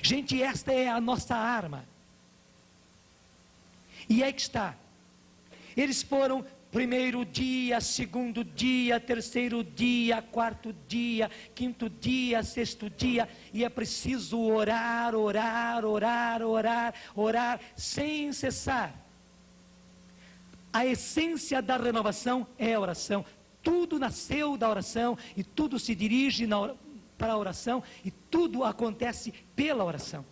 Gente, esta é a nossa arma. E é que está. Eles foram primeiro dia, segundo dia, terceiro dia, quarto dia, quinto dia, sexto dia, e é preciso orar, orar, orar, orar, orar, sem cessar. A essência da renovação é a oração. Tudo nasceu da oração, e tudo se dirige para a oração, e tudo acontece pela oração.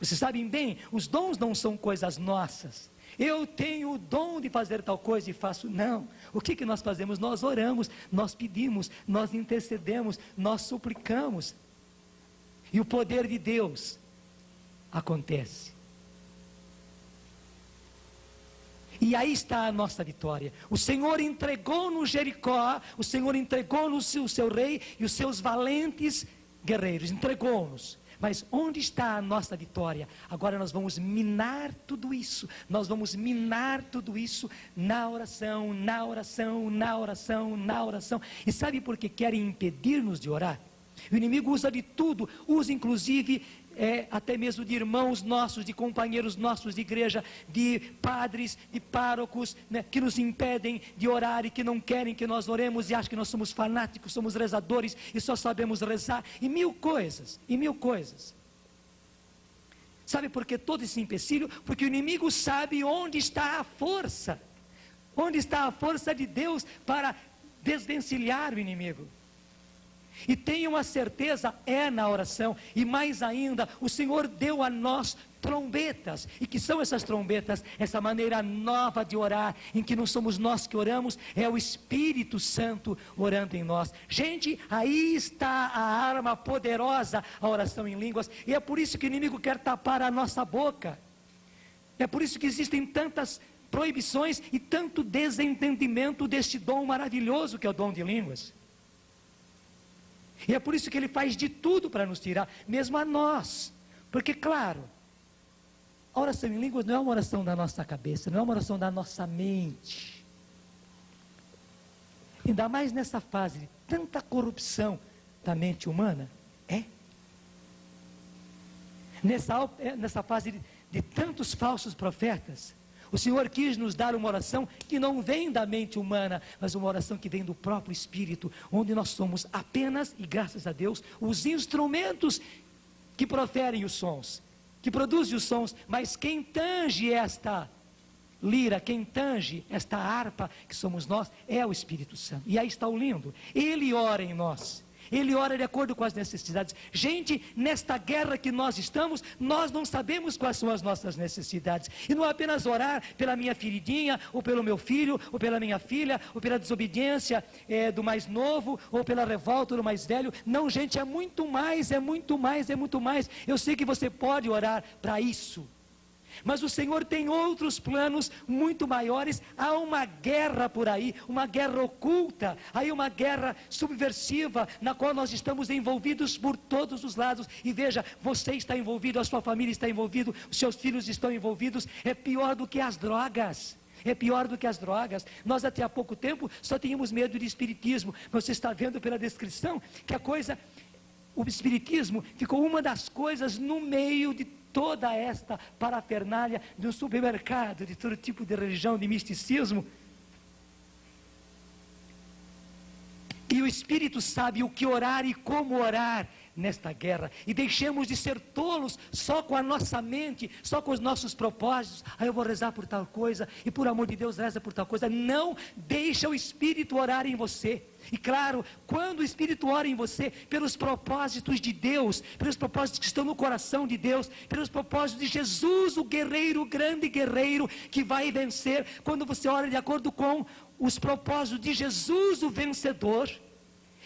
Vocês sabem bem, os dons não são coisas nossas. Eu tenho o dom de fazer tal coisa e faço. Não. O que nós fazemos? Nós oramos, nós pedimos, nós intercedemos, nós suplicamos. E o poder de Deus acontece. E aí está a nossa vitória. O Senhor entregou-nos Jericó, o Senhor entregou-nos o seu rei e os seus valentes guerreiros. Entregou-nos. Mas onde está a nossa vitória? Agora nós vamos minar tudo isso. Nós vamos minar tudo isso na oração, na oração, na oração, na oração. E sabe por que querem impedir-nos de orar? O inimigo usa de tudo, usa inclusive até mesmo de irmãos nossos, de companheiros nossos de igreja, de padres, de párocos, né, que nos impedem de orar e que não querem que nós oremos e acham que nós somos fanáticos, somos rezadores e só sabemos rezar, e mil coisas, e mil coisas. Sabe por que todo esse empecilho? Porque o inimigo sabe onde está a força, onde está a força de Deus para desvencilhar o inimigo. E tenham a certeza, é na oração. E mais ainda, o Senhor deu a nós trombetas. E que são essas trombetas? Essa maneira nova de orar, em que não somos nós que oramos, é o Espírito Santo orando em nós. Gente, aí está a arma poderosa, a oração em línguas. E é por isso que o inimigo quer tapar a nossa boca. É por isso que existem tantas proibições e tanto desentendimento deste dom maravilhoso que é o dom de línguas. E é por isso que ele faz de tudo para nos tirar, mesmo a nós. Porque, claro, a oração em línguas não é uma oração da nossa cabeça, não é uma oração da nossa mente. Ainda mais nessa fase de tanta corrupção da mente humana. Nessa fase de tantos falsos profetas. O Senhor quis nos dar uma oração que não vem da mente humana, mas uma oração que vem do próprio Espírito, onde nós somos apenas, e graças a Deus, os instrumentos que proferem os sons, que produzem os sons, mas quem tange esta lira, quem tange esta harpa, que somos nós, é o Espírito Santo. E aí está o lindo, ele ora em nós, ele ora de acordo com as necessidades. Gente, nesta guerra que nós estamos, nós não sabemos quais são as nossas necessidades, e não é apenas orar pela minha feridinha, ou pelo meu filho, ou pela minha filha, ou pela desobediência do mais novo, ou pela revolta do mais velho. Não, gente, é muito mais, é muito mais, é muito mais. Eu sei que você pode orar para isso, mas o Senhor tem outros planos muito maiores. Há uma guerra por aí, uma guerra oculta, aí uma guerra subversiva, na qual nós estamos envolvidos por todos os lados. E veja, você está envolvido, a sua família está envolvida, os seus filhos estão envolvidos. É pior do que as drogas. É pior do que as drogas. Nós até há pouco tempo só tínhamos medo de espiritismo. Você está vendo pela descrição que o espiritismo ficou uma das coisas no meio de toda esta parafernália de um supermercado, de todo tipo de religião, de misticismo. E o Espírito sabe o que orar e como orar nesta guerra. E deixemos de ser tolos só com a nossa mente, só com os nossos propósitos. Eu vou rezar por tal coisa, e por amor de Deus reza por tal coisa. Não, deixa o Espírito orar em você. E claro, quando o Espírito ora em você, pelos propósitos de Deus, pelos propósitos que estão no coração de Deus, pelos propósitos de Jesus, o guerreiro, o grande guerreiro que vai vencer, quando você ora de acordo com os propósitos de Jesus, o vencedor,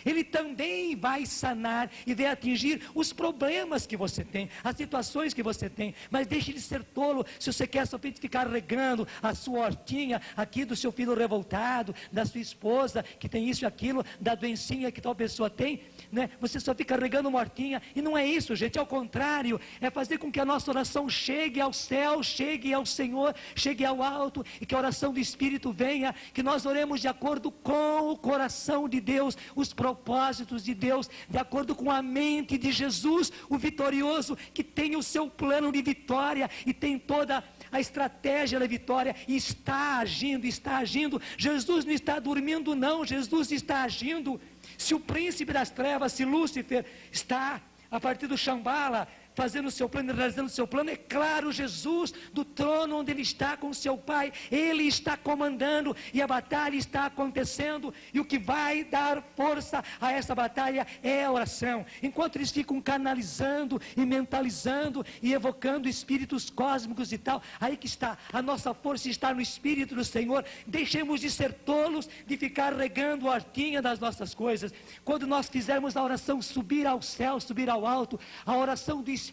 Ele também vai sanar e vai atingir os problemas que você tem, as situações que você tem. Mas deixe de ser tolo. Se você quer somente ficar regando a sua hortinha aqui do seu filho revoltado, da sua esposa que tem isso e aquilo, da doencinha que tal pessoa tem, né? Você só fica regando uma hortinha, e não é isso, gente. Ao contrário, é fazer com que a nossa oração chegue ao céu, chegue ao Senhor, chegue ao alto, e que a oração do Espírito venha, que nós oremos de acordo com o coração de Deus, os propósitos de Deus, de acordo com a mente de Jesus, o vitorioso, que tem o seu plano de vitória e tem toda a estratégia da vitória, e está agindo, está agindo. Jesus não está dormindo não, Jesus está agindo. Se o príncipe das trevas, se Lúcifer está a partir do Shambhala fazendo o seu plano, realizando o seu plano, é claro, Jesus do trono onde Ele está com o seu Pai, Ele está comandando, e a batalha está acontecendo, e o que vai dar força a essa batalha é a oração. Enquanto eles ficam canalizando e mentalizando e evocando espíritos cósmicos e tal, aí que está, a nossa força está no Espírito do Senhor. Deixemos de ser tolos, de ficar regando a hortinha das nossas coisas. Quando nós fizermos a oração subir ao céu, subir ao alto, a oração do Espírito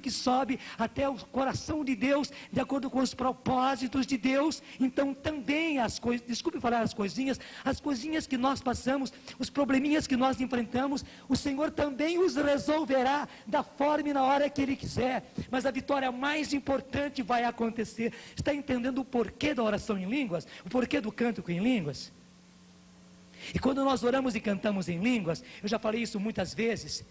que sobe até o coração de Deus, de acordo com os propósitos de Deus, então também as coisas, desculpe falar as coisinhas que nós passamos, os probleminhas que nós enfrentamos, o Senhor também os resolverá da forma e na hora que Ele quiser. Mas a vitória mais importante vai acontecer. Está entendendo o porquê da oração em línguas? O porquê do cântico em línguas? E quando nós oramos e cantamos em línguas, eu já falei isso muitas vezes,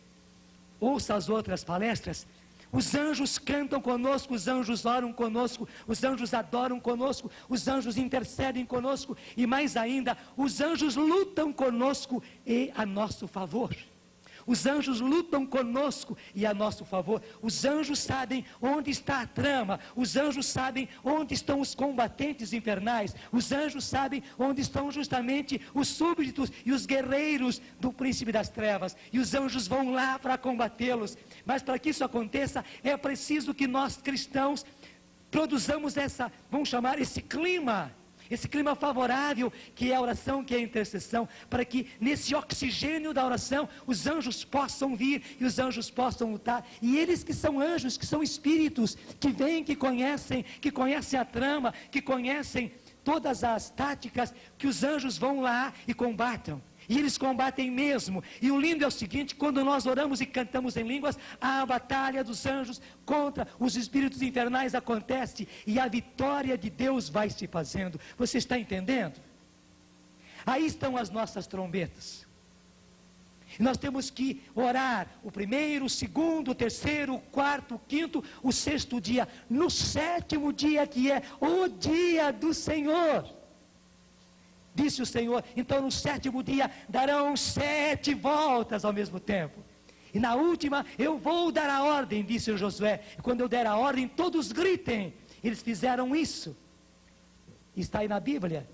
ouça as outras palestras, os anjos cantam conosco, os anjos oram conosco, os anjos adoram conosco, os anjos intercedem conosco, e mais ainda, os anjos lutam conosco e a nosso favor. Os anjos lutam conosco e a nosso favor. Os anjos sabem onde está a trama. Os anjos sabem onde estão os combatentes infernais. Os anjos sabem onde estão justamente os súbditos e os guerreiros do príncipe das trevas. E os anjos vão lá para combatê-los. Mas para que isso aconteça, é preciso que nós cristãos produzamos vamos chamar esse clima favorável, que é a oração, que é a intercessão, para que nesse oxigênio da oração, os anjos possam vir, e os anjos possam lutar, e eles que são anjos, que são espíritos, que vêm, que conhecem a trama, que conhecem todas as táticas, que os anjos vão lá e combatam. E eles combatem mesmo. E o lindo é o seguinte: quando nós oramos e cantamos em línguas, a batalha dos anjos contra os espíritos infernais acontece, e a vitória de Deus vai se fazendo. Você está entendendo? Aí estão as nossas trombetas. E nós temos que orar o primeiro, o segundo, o terceiro, o quarto, o quinto, o sexto dia. No sétimo dia, que é o dia do Senhor, disse o Senhor, então no sétimo dia darão 7 voltas ao mesmo tempo. E na última, eu vou dar a ordem, disse Josué. E quando eu der a ordem, todos gritem. Eles fizeram isso. Está aí na Bíblia.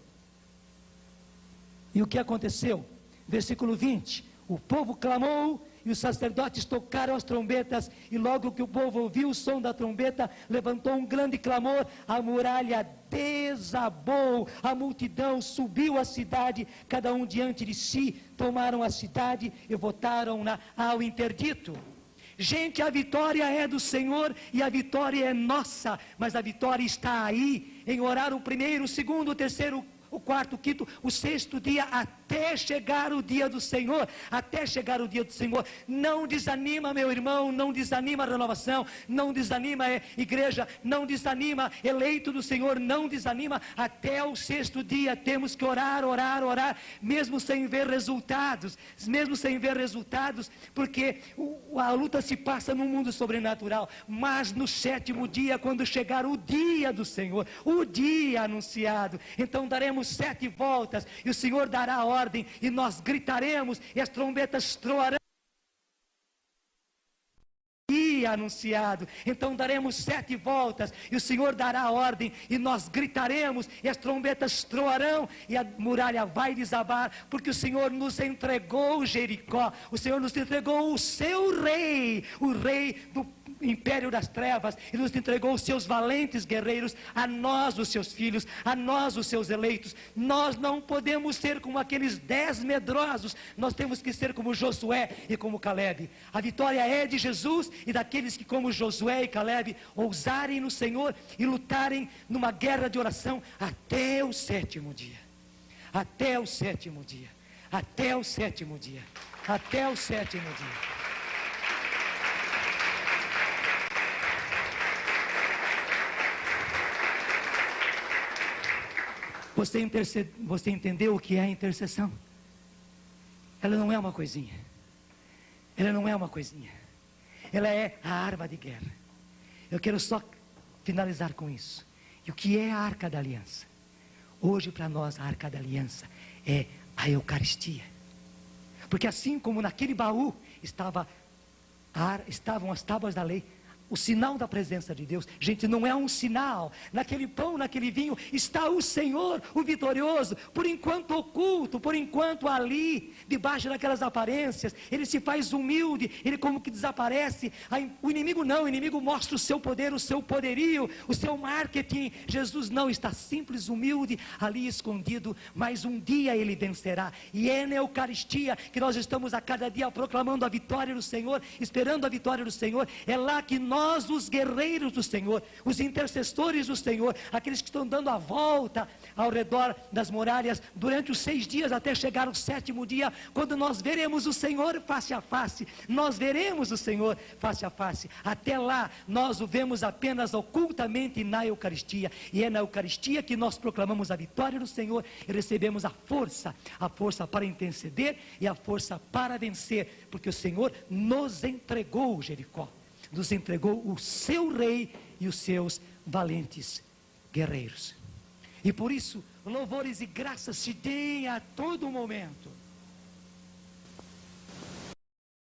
E o que aconteceu? Versículo 20. O povo clamou e os sacerdotes tocaram as trombetas. E logo que o povo ouviu o som da trombeta, levantou um grande clamor. A muralha desabou. A multidão subiu à cidade, cada um diante de si. Tomaram a cidade e votaram-na ao interdito. Gente, a vitória é do Senhor e a vitória é nossa, mas a vitória está aí, em orar o primeiro, o segundo, o terceiro, o quarto, o quinto, o sexto dia, até chegar o dia do Senhor, até chegar o dia do Senhor. Não desanima, meu irmão, não desanima a renovação, não desanima igreja, não desanima eleito do Senhor, não desanima. Até o sexto dia temos que orar, orar, orar, mesmo sem ver resultados, porque a luta se passa no mundo sobrenatural, mas no sétimo dia, quando chegar o dia do Senhor, o dia anunciado, então daremos 7 voltas, e o Senhor dará a ordem, e nós gritaremos, e as trombetas troarão. Dia anunciado, então daremos 7 voltas, e o Senhor dará a ordem, e nós gritaremos, e as trombetas troarão, e a muralha vai desabar, porque o Senhor nos entregou Jericó, o Senhor nos entregou o seu rei, o rei do império das trevas, e nos entregou os seus valentes guerreiros, a nós os seus filhos, a nós os seus eleitos. Nós não podemos ser como aqueles 10 medrosos, nós temos que ser como Josué e como Calebe. A vitória é de Jesus e daqueles que, como Josué e Calebe, ousarem no Senhor e lutarem numa guerra de oração até o sétimo dia, até o sétimo dia, até o sétimo dia, até o sétimo dia. Você entendeu o que é a intercessão? Ela não é uma coisinha. Ela não é uma coisinha. Ela é a arma de guerra. Eu quero só finalizar com isso. E o que é a Arca da Aliança? Hoje para nós a Arca da Aliança é a Eucaristia. Porque assim como naquele baú estavam as tábuas da lei, o sinal da presença de Deus, gente, não é um sinal. Naquele pão, naquele vinho, está o Senhor, o vitorioso, por enquanto oculto, por enquanto ali, debaixo daquelas aparências, ele se faz humilde, ele como que desaparece. O inimigo não, o inimigo mostra o seu poder, o seu poderio, o seu marketing. Jesus não, está simples, humilde, ali escondido, mas um dia ele vencerá. E é na Eucaristia que nós estamos a cada dia proclamando a vitória do Senhor, esperando a vitória do Senhor. É lá que nós, os guerreiros do Senhor, os intercessores do Senhor, aqueles que estão dando a volta ao redor das muralhas durante os 6 dias até chegar o sétimo dia, quando nós veremos o Senhor face a face. Nós veremos o Senhor face a face. Até lá nós o vemos apenas ocultamente na Eucaristia, e é na Eucaristia que nós proclamamos a vitória do Senhor e recebemos a força para interceder e a força para vencer, porque o Senhor nos entregou Jericó, nos entregou o seu rei e os seus valentes guerreiros. E por isso, louvores e graças se deem a todo momento